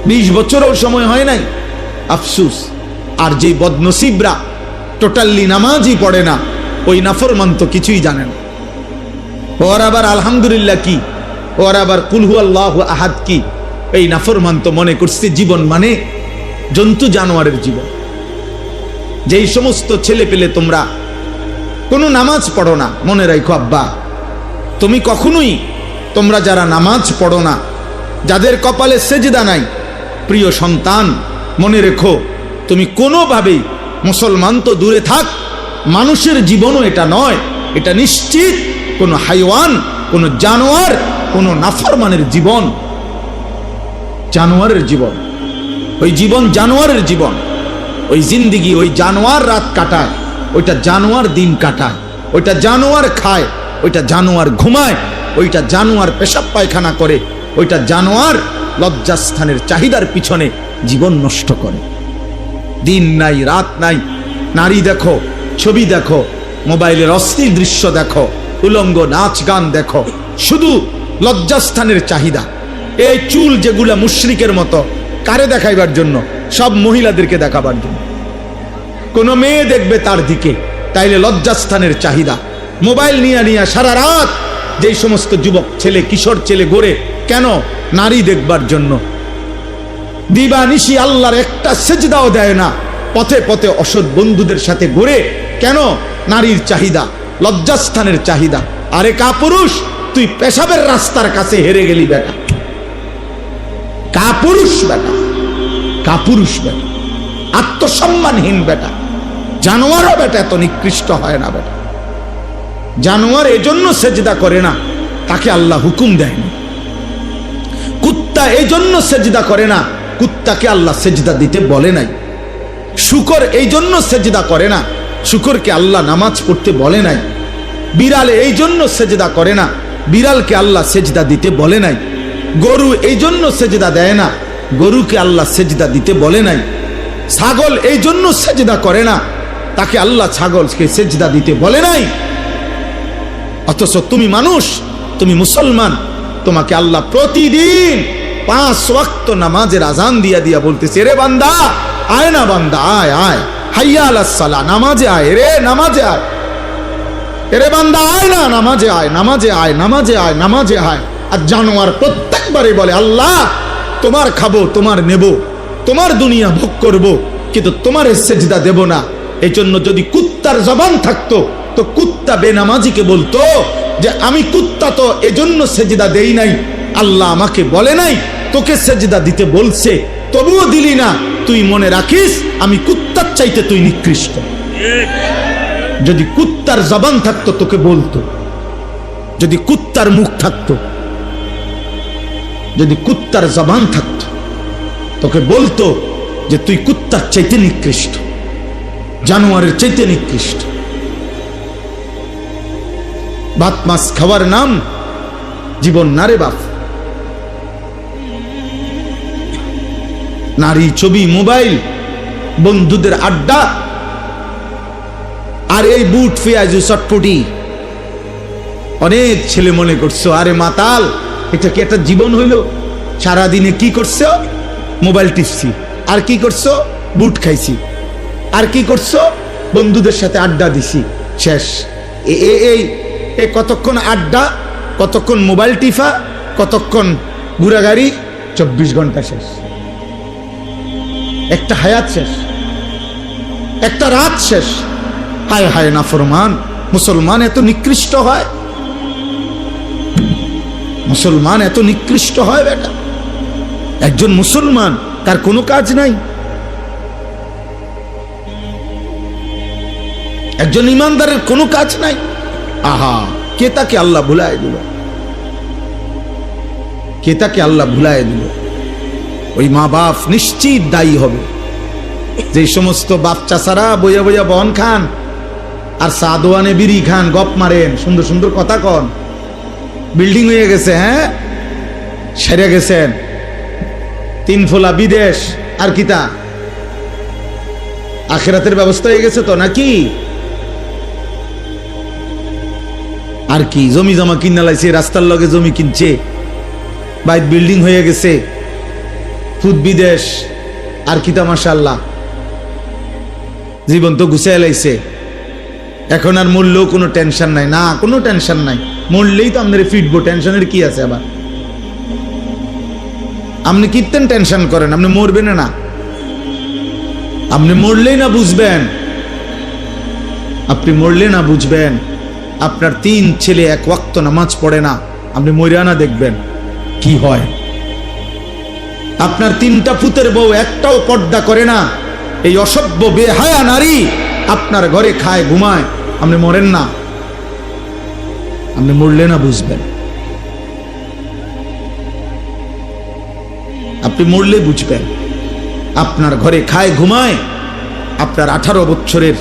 20 বছরের সময় হয় নাই। আফসুস। আর যে বদনসিবরা টোটালি নামাজই পড়ে না, ওই নাফরমান তো কিছুই জানে না। ওর আবার আলহামদুলিল্লাহ কি, ওর আবার কুল হুয়াল্লাহু আহাদ কি, এই নাফরমান তো মনে করছে জীবন মানে জন্তু জানোয়ারের জীবন। যেই সমস্ত ছেলে পেলে তোমরা কোনো নামাজ পড়ো না, মনে রাখো আব্বা, তুমি কখনোই, তোমরা যারা নামাজ পড়ো না, যাদের কপালে সেজদা নাই, প্রিয় সন্তান মনে রেখো, তুমি কোনোভাবেই, মুসলমান তো দূরে থাক, মানুষের জীবনও এটা নয়, এটা নিশ্চিত কোনো হাইওয়ান, কোনো জানোয়ার, কোনো নাফরমানের জীবন, জানোয়ারের জীবন। ওই জীবন জানোয়ারের জীবন, ওই জিন্দিগি, ওই জানোয়ার রাত কাটায়, ওইটা জানোয়ার দিন কাটায়, ওইটা জানোয়ার খায়, ওইটা জানোয়ার ঘুমায়, ওইটা জানোয়ার পেশাব পায়খানা করে, ওইটা জানোয়ার লজ্জাস্থানের চাহিদার পিছনে জীবন নষ্ট করে। দিন নাই রাত নাই, নারী দেখো, ছবি দেখো, মোবাইলের অশ্লীল দৃশ্য দেখো, উলঙ্গ নাচ গান দেখো, শুধু লজ্জাস্থানের চাহিদা। এই চুল যেগুলা মুশরিকের মতো, কারে দেখাইবার জন্য? সব মহিলাদেরকে দেখাবার জন্য। কোন মেয়ে দেখবে তার দিকে, তাইলে লজ্জাস্থানের চাহিদা। মোবাইল নিয়ে সারা রাত যেই সমস্ত যুবক ছেলে, কিশোর ছেলে ঘোরে, কেন? নারী দেখবার জন্য। দিবানিশি আল্লাহর একটা সেজদাও দেয় না, পথে পথে অসৎ বন্ধুদের সাথে ঘুরে, কেন? নারীর চাহিদা, লজ্জাস্থানের চাহিদা। আরে কাপুরুষ, তুই পেশাবের রাস্তার কাছে হেরে গেলি বেটা, কাপুরুষ বেটা, কাপুরুষ বেটা, আত্মসম্মানহীন বেটা, জানোয়ারও বেটা এত নিকৃষ্ট হয় না বেটা। জানোয়ার এজন্য সেজদা করে না, তাকে আল্লাহ হুকুম দেয়নি। কুত্তা এই জন্য সেজদা করে না, কুত্তাকে আল্লাহ সেজদা দিতে বলে নাই। শুকর এই জন্য সেজদা করে না, শুকরকে আল্লাহ নামাজ পড়তে বলে নাই। বিড়াল এই জন্য সেজদা করে না, বিড়ালকে আল্লাহ সেজদা দিতে বলে নাই। গরু এই জন্য সেজদা দেয় না, গরুকে আল্লাহ সেজদা দিতে বলে নাই। ছাগল এই জন্য সেজদা করে না, তাকে আল্লাহ ছাগলকে সেজদা দিতে বলে নাই। অথচ তুমি মানুষ, তুমি মুসলমান, তোমাকে আল্লাহ প্রতিদিন 5 ওয়াক্ত নামাজের আজান দিয়া দিয়া বলতেছে, রে বান্দা আয় না, বান্দা আয় আয়, হাইয়া আলাস সালাহ, নামাজে আয় রে, নামাজে আয়, রে বান্দা আয় না, নামাজে আয়, নামাজে আয়, নামাজে আয়, নামাজে আয়। আর জানোয়ার প্রত্যেকবারে বলে, আল্লাহ তোমার খাবো, তোমার নেব, তোমার দুনিয়া ভোগ করব, কিন্তু তোমার সেজদা দেব না। এই জন্য যদি কুত্তার জবান থাকতো তো কুত্তা বেনামাজিকে বলতো যে আমি কুত্তা তো এজন্য সেজদা দেই নাই, আল্লাহ আমাকে বলে নাই তোকে সেজদা দিতে বলছে, তবুও দিলি না, তুই মনে রাখিস আমি কুত্তার চাইতে তুই নিকৃষ্ট। যদি কুত্তার জবান থাকতো তোকে বলতো, যদি কুত্তার মুখ থাকতো, যদি কুত্তার জবান থাকতো তোকে বলতো যে তুই কুত্তার চাইতে নিকৃষ্ট, জানোয়ারের চাইতে নিকৃষ্ট। ভাত মাছ খাওয়ার নাম জীবন না রে বাপ। নারী, ছবি, মোবাইল, বন্ধুদের আড্ডা, আর এই বুট পেঁয়াজু চটপটি। অনেক ছেলে মনে করছো আরে মাতাল, এটা কি একটা জীবন হইল? সারাদিনে কি করছো? মোবাইল টিপছি। আর কি করছো? বুট খাইছি। আর কি করছো? বন্ধুদের সাথে আড্ডা দিছি। শেষ। এই কতক্ষণ আড্ডা, কতক্ষণ মোবাইল টিফা, কতক্ষণ ঘুরাগাড়ি, 24 ঘন্টা শেষ। একটা হায়াত শেষ, একটা রাত শেষ। হায় হায় নাফরমান মুসলমান এত নিকৃষ্ট হয়, মুসলমান এত নিকৃষ্ট হয় বেটা। একজন মুসলমান তার কোনো কাজ নাই, একজন ইমানদারের কোনো কাজ নাই। আহা, কে তাকে আল্লাহ ভুলায় দিল, কে তাকে আল্লাহ ভুলায় দিল? ওই মা বাপ নিশ্চিত দায়ী হবে। যে সমস্ত বাপ চাচারা বইয়া বইয়া বন খান আর সাদোয়ানে বিড়ি খান, গপ মারেন, সুন্দর সুন্দর কথা কন, বিল্ডিং হয়ে গেছে, হ্যাঁ সেরে গেছেন, 3 ফোলা বিদেশ, আর কি তা আখিরাতের ব্যবস্থা হয়ে গেছে তো নাকি? আর কি জমি জমা কিনা লাইছে, রাস্তার লগে জমি কিনছে, বাইক বিল্ডিং হয়ে গেছে, ফুদ বিদেশ, আর কি তা মাশাআল্লাহ, জীবন তো গুছিয়ে লাইছে। এখন আর মরলেও কোনো টেনশন নাই, না কোনো টেনশন নাই, মরলেই তো আপনার ফিটবো, টেনশনের কি আছে? আবার আপনি কীর্তেন টেনশন করেন, আপনি মরবেন না, আপনি মরলেই না বুঝবেন, আপনি মরলে না বুঝবেন। আপনার 3 ছেলে 1 ওয়াক্ত নামাজ পড়ে না, আপনি মরিয়া না দেখবেন কি হয়। আপনার 3টা পুতের বউ একটাও পর্দা করে না, এই অসভ্য বেহায়া নারী আপনার ঘরে খায় ঘুমায়, আপনি মরেন না, আপনি মরলে না বুঝবেন, আপনি মরলে বুঝবেন। আপনার ঘরে খায় ঘুমায়, আপনার 18 বছরের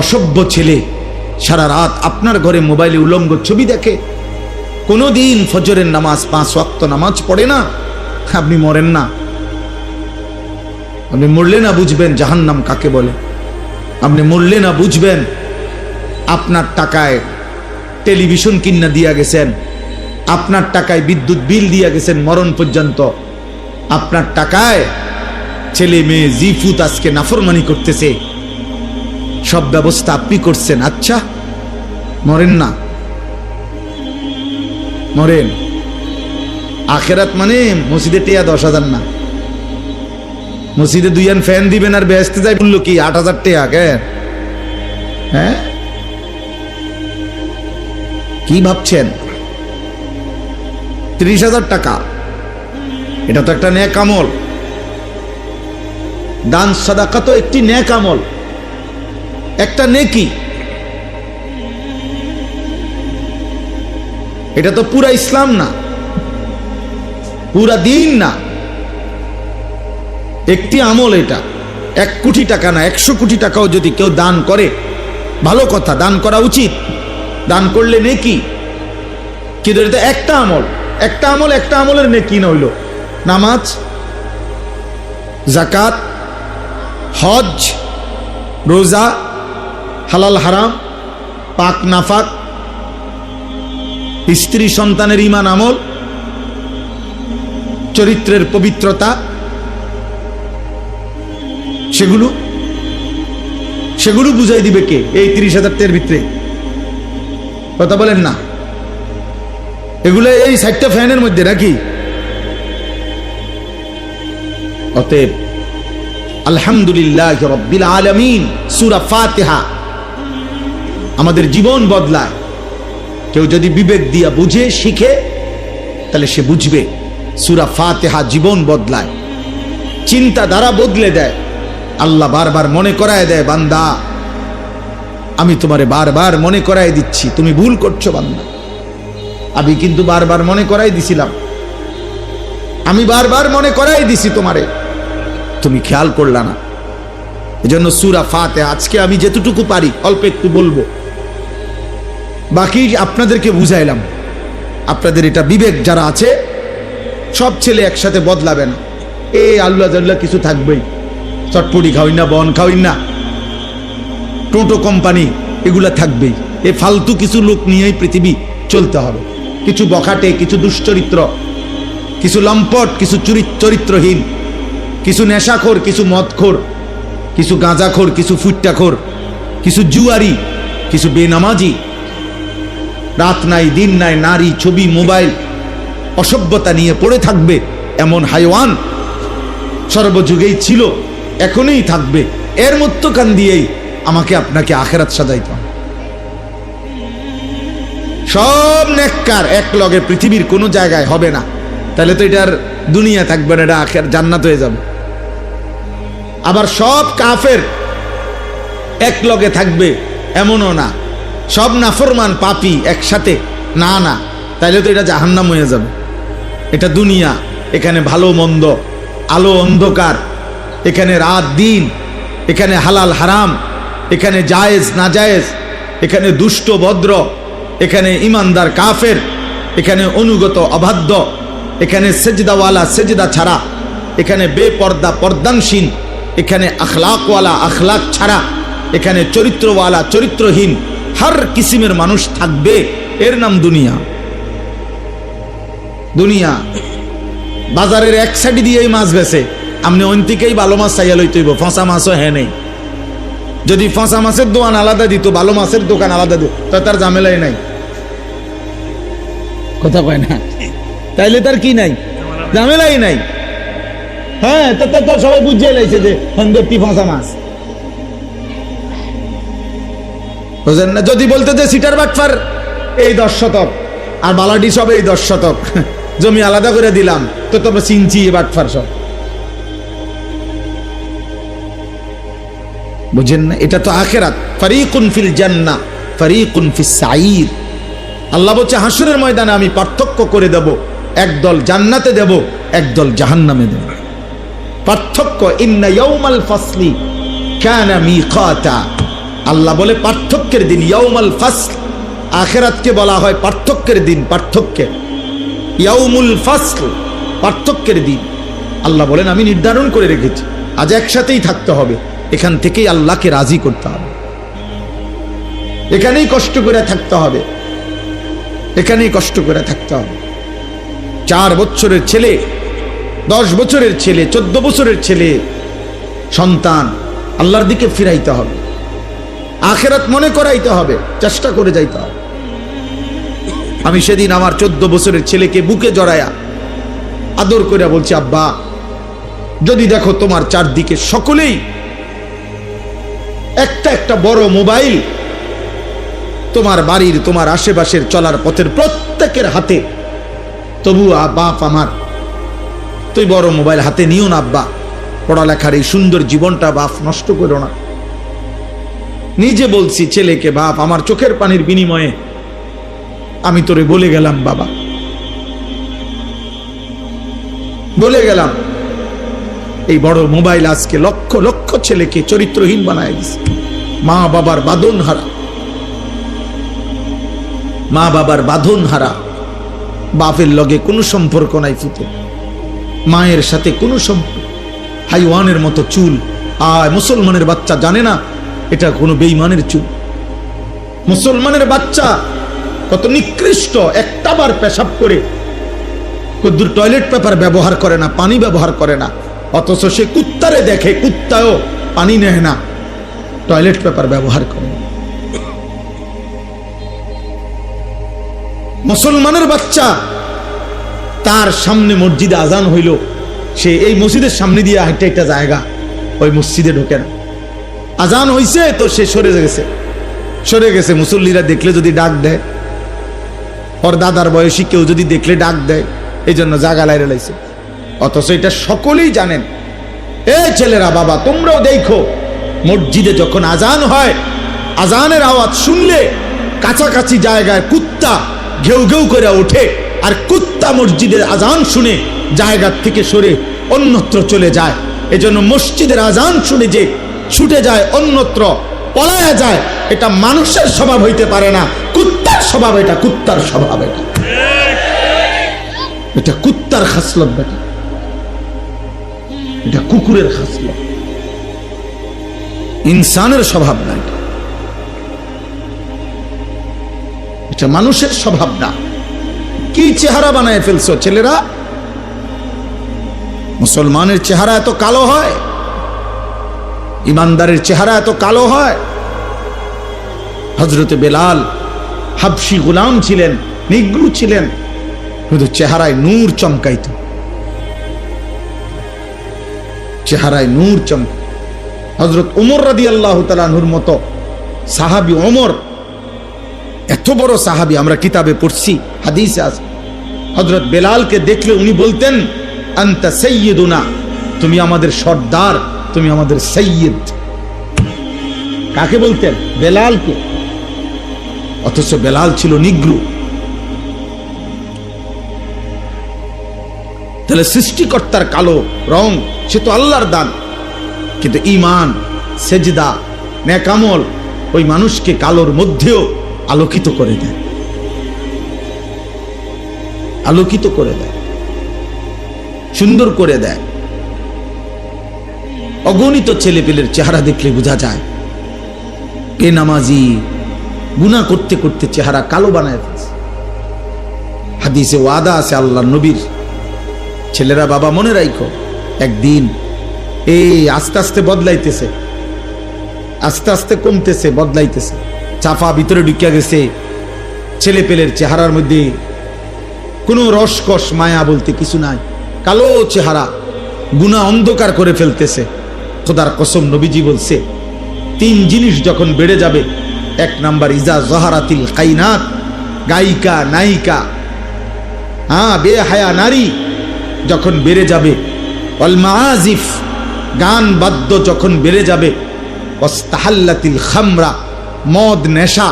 অসভ্য ছেলে সারা রাত আপনার ঘরে মোবাইলে উলঙ্গ ছবি দেখে, কোনোদিন ফজরের নামাজ 5 ওয়াক্ত নামাজ পড়ে না, আপনি মরেন না, আপনি মরলে না বুঝবেন জাহান্নাম কাকে বলে, আপনি মরলে না বুঝবেন। আপনার টাকায় টেলিভিশন কিনা দিয়া গেছেন, আপনার টাকায় বিদ্যুৎ বিল দিয়া গেছেন মরণ পর্যন্ত, আপনার টাকায় ছেলে মেয়ে জিফুত আজকে নাফরমানি করতেছে, সব ব্যবস্থা আপনি করছেন। আচ্ছা মরেন না, মরেন। আখেরাত মানে মসজিদে টিয়া 10,000 না, মসজিদে 2 ফ্যান দিবেন আর বেহেশতে যাই বললো কি 8,000 টাকা কেন? হ্যাঁ কি ভাবছেন? 30,000 টাকা, এটা তো একটা নেক আমল। দান সাদাকা তো একটি নেক আমল, একটা নেকি। এটা তো পুরা ইসলাম না, পুরা দিন না, একটি আমল। এটা 1 কোটি টাকা না, 100 কোটি টাকাও যদি কেউ দান করে ভালো কথা, দান করা উচিত, দান করলে নেকি। কিন্তু এটা একটা আমল, একটা আমল, একটা আমলের নেকি না হইল নামাজ, যাকাত, হজ, রোজা, হালাল হারাম, পাক নাফাক, স্ত্রী সন্তানের ঈমান আমল, চরিত্রের পবিত্রতা, সেগুলো বুঝাই দিবে কে? এই 30,000 টাকার ভিতরে কথা বলেন না, এগুলো এই 60টা ফ্যানের মধ্যে নাকি? অতএব আলহামদুলিল্লাহ রাব্বিল আলামিন সূরা ফাতিহা আমাদের জীবন বদলায়। কেউ যদি বিবেক দিয়া বুঝে শিখে তাহলে সে বুঝবে সূরা ফাতিহা জীবন বদলায়, চিন্তাধারা বদলে দেয়। আল্লাহ বারবার মনে করায় দেয়, বান্দা আমি তোমারে বারবার মনে করায় দিচ্ছি, তুমি ভুল করছো বান্দা। আমি কিন্তু বারবার মনে করাই দিছিলাম, আমি বারবার মনে করাই দিছি তোমারে, তুমি খেয়াল করলা না। এজন্য সূরা ফাতিহা আজকে আমি যেতটুকু পারি অল্প একটু বলবো, বাকি আপনাদেরকে বুঝাইলাম। আপনাদের এটা বিবেক যারা আছে, সব ছেলে একসাথে বদলাবে না। এই আল্লাহ জাল্লাহ কিছু থাকবেই, চটপটি খাওয়াই না, বন খাওয়াই না, টোটো কোম্পানি এগুলা থাকবেই। এ ফালতু কিছু লোক নিয়েই পৃথিবী চলতে হবে। কিছু বখাটে, কিছু দুশ্চরিত্র, কিছু লম্পট, কিছু চরিত্রহীন, কিছু নেশাখোর, কিছু মদখোর, কিছু গাঁজাখোর, কিছু ফুট্টাখোর, কিছু জুয়ারি, কিছু বেনামাজি, রাত নাই দিন নাই, নারী, ছবি, মোবাইল, অসভ্যতা নিয়ে পড়ে থাকবে এমন হাইওয়ান সর্বযুগেই ছিল, এখনই থাকবে। এর মধ্যখান দিয়েই আমাকে আপনাকে আখেরাত সাজাইতে হবে। সব নেককার এক লগে পৃথিবীর কোনো জায়গায় হবে না, তাহলে তো এটার দুনিয়া থাকবে না, এটা আখের জান্নাত হয়ে যাবে। আবার সব কাফের এক লগে থাকবে এমনও না, সব নাফরমান পাপী একসাথে, না না, তাইলে তো এটা জাহান্নাম হয়ে যাবে। এটা দুনিয়া, এখানে ভালো মন্দ, আলো অন্ধকার, এখানে রাত দিন, এখানে হালাল হারাম, এখানে জায়েজ না জায়েজ, এখানে দুষ্ট ভদ্র, এখানে ইমানদার কাফের, এখানে অনুগত অবাধ্য, এখানে সেজদাওয়ালা সেজদা ছাড়া, এখানে বেপর্দা পর্দানশীন, এখানে আখলাকওয়ালা আখলাক ছাড়া, এখানে চরিত্রওয়ালা চরিত্রহীন, হর কিসিমের মানুষ থাকবে। এর নাম দুনিয়া। দুনিয়া বাজারের এক সাইডে দিয়েই মাছ বেছে, আপনি অন্তিকেই ভালো মাছ চাইয়া লইতেইব, ফসা মাছও হ্যাঁ নেই। যদি ফসা মাছের দোকান আলাদা দিত, ভালো মাছের দোকান আলাদা দিত, তার ঝামেলাই নাই। কথা কয় না, তাইলে তার কি নাই, ঝামেলাই নাই। হ্যাঁ, তো সবাই বুঝিয়ে লাইছে যে হন্দেরটি ফসা মাছ, বুঝেন না? যদি বলতে যে সিটার বাটফার এই 10 শতক আর বালাডি সব এই 10 শতক জমি আলাদা করে দিলাম, তো তোমরা চিনছি বাটফার সব, বুঝেন না? এটা তো আখিরাত। ফারিকুন ফিল জান্নাহ ফারিকুন ফিস সাঈর। আল্লাহ বলছে হাসরের ময়দানে আমি পার্থক্য করে দেব, একদল জান্নাতে দেব, একদল জাহান্নামে দেব। পার্থক্য, ইন্না ইয়াউমাল ফাসলি কানা মিকাতা। আল্লাহ বলে পার্থক্যের দিন, ইয়াউমাল ফাসল। আখিরাতকে বলা হয় পার্থক্যের দিন, পার্থক্যের, ইয়াউমুল ফাসল, পার্থক্যের দিন। আল্লাহ বলেন আমি নির্ধারণ করে রেখেছি, আজ একসাথেই থাকতে হবে, এখান থেকেই আল্লাহকে রাজি করতে হবে, এখানেই কষ্ট করে থাকতে হবে, এখানেই কষ্ট করে থাকতে হবে। 4 বছরের ছেলে, 10 বছরের ছেলে, 14 বছরের ছেলে সন্তান আল্লাহর দিকে ফিরাইতে হবে, আখিরাত মনে করাইতে হবে, চেষ্টা করে যাইতে হবে। আমি সেদিন আমার 14 বছরের ছেলেকে বুকে জড়ায়া আদর করে বলছি, আব্বা যদি দেখো তোমার চারদিকে সকলেই একটা একটা বড় মোবাইল, তোমার বাড়ির তোমার আশেপাশের চলার পথের প্রত্যেকের হাতে, তবু বাপ আমার তুই বড় মোবাইল হাতে নিও না আব্বা, পড়ালেখার এই সুন্দর জীবনটা বাপ নষ্ট করো না। নিজে বলছি ছেলেকে, বাপ আমার চোখের পানির বিনিময়ে আমি তোরে বলে গেলাম, বাবা বলে গেলাম, এই বড় মোবাইল আজকে লক্ষ লক্ষ ছেলেকে চরিত্রহীন বানায় দিছে। মা বাবার বাঁধন হারা, মা বাবার বাঁধন হারা, বাপের লগে কোনো সম্পর্ক নাই, ফুটে মায়ের সাথে কোনো সম্পর্ক, হাইওয়ানের মতো চুল। আয় মুসলমানের বাচ্চা জানে না এটা কোনো বেঈমানের চুল। মুসলমানের বাচ্চা কত নিকৃষ্ট, একটা বার পেশাব করে কদ্দুর টয়লেট পেপার ব্যবহার করে না, পানি ব্যবহার করে না, অথচ সে কুত্তারে দেখে, কুত্তাও পানি নেয় না, টয়লেট পেপার ব্যবহার করে। মুসলমানের বাচ্চা তার সামনে মসজিদে আজান হইল, সে এই মসজিদের সামনে দিয়ে একটা জায়গা, ওই মসজিদে ঢোকে না। আজান হইছে তো সে সরে গেছে। মুসল্লিরা দেখলে যদি ডাক দেয়, ওর দাদার বয়সী কেউ যদি দেখলে ডাক দেয়, এই জন্য জায়গা লাইরে লাইছে। অথচ এটা সকলেই জানেন। এই ছেলেরা, বাবা তোমরাও দেখো, মসজিদে যখন আজান হয়, আজানের আওয়াজ শুনলে কাছাকাছি জায়গায় কুত্তা ঘেউ ঘেউ করে ওঠে, আর কুত্তা মসজিদের আজান শুনে জায়গার থেকে সরে অন্যত্র চলে যায়। এজন্য মসজিদের আজান শুনে যে ছুটে যায়, অন্যত্র পলায়া যায়, এটা মানুষের স্বভাব হইতে পারে না, কুত্তার স্বভাব। এটা কুত্তার স্বভাব, এটা কুত্তার খাসলত, বেটা এটা কুকুরের খাসলত, ইনসানের স্বভাব না। এটা মানুষের স্বভাব না। কি চেহারা বানায় ফেলছো ছেলেরা? মুসলমানের চেহারা এত কালো হয়? ইমানদারের চেহারা এত কালো হয়? হযরতে বেলাল হাবশি গোলাম ছিলেন, নিগ্রু ছিলেন, কিন্তু চেহারায় নূর চমকাইত, চেহারায় নূর চমক। হযরত ওমর রাদিয়াল্লাহু তাআলা আনহুর মতো সাহাবী ওমর, এত বড় সাহাবী, আমরা কিতাবে পড়ছি, হাদিসে আছে, হযরত বেলালকে দেখলে উনি বলতেন, আনতা সাইয়্যিদুনা, তুমি আমাদের সর্দার, তুমি আমাদের সাইয়্যিদ। কাকে বলতেন? বেলালকে। অথচ বেলাল ছিল নিগ্রু। তাহলে সৃষ্টিকর্তার কালো রং, সে তো আল্লাহর দান, কিন্তু ঈমান, সেজদা, নেক আমল ওই মানুষকে কালোর মধ্যেও আলোকিত করে দেয়, আলোকিত করে দেয়, সুন্দর করে দেয়। অগণিত ছেলেপেলের চেহারা দেখলে বোঝা যায় বেনামাজি, গুনাহ করতে করতে চেহারা কালো বানায় ফেলছে। হাদিসে ওয়াদা আছে আল্লাহর নবীর, ছেলেরা বাবা মনে রাখো, একদিন এই আস্তে আস্তে বদলাইতেছে, আস্তে আস্তে কমতেছে, বদলাইতেছে, চাফা ভিতরে ঢুকিয়া গেছে, ছেলেপেলের চেহারার মধ্যে কোনো রসকস মায়া বলতে কিছু নাই, কালো চেহারা, গুনাহ অন্ধকার করে ফেলতেছে। খোদার কসম, নবীজি বলছে, তিন জিনিস যখন বেড়ে যাবে, এক নাম্বার ইজা জহারাতিল কাইনাত, গায়িকা নায়িকা, বেহায়া নারী যখন বেড়ে যাবে, ওয়াল মাআজিফ, গান বাদ্য যখন বেড়ে যাবে, ওয়াস্তাহাল্লাতিল খামরা, মদ নেশা,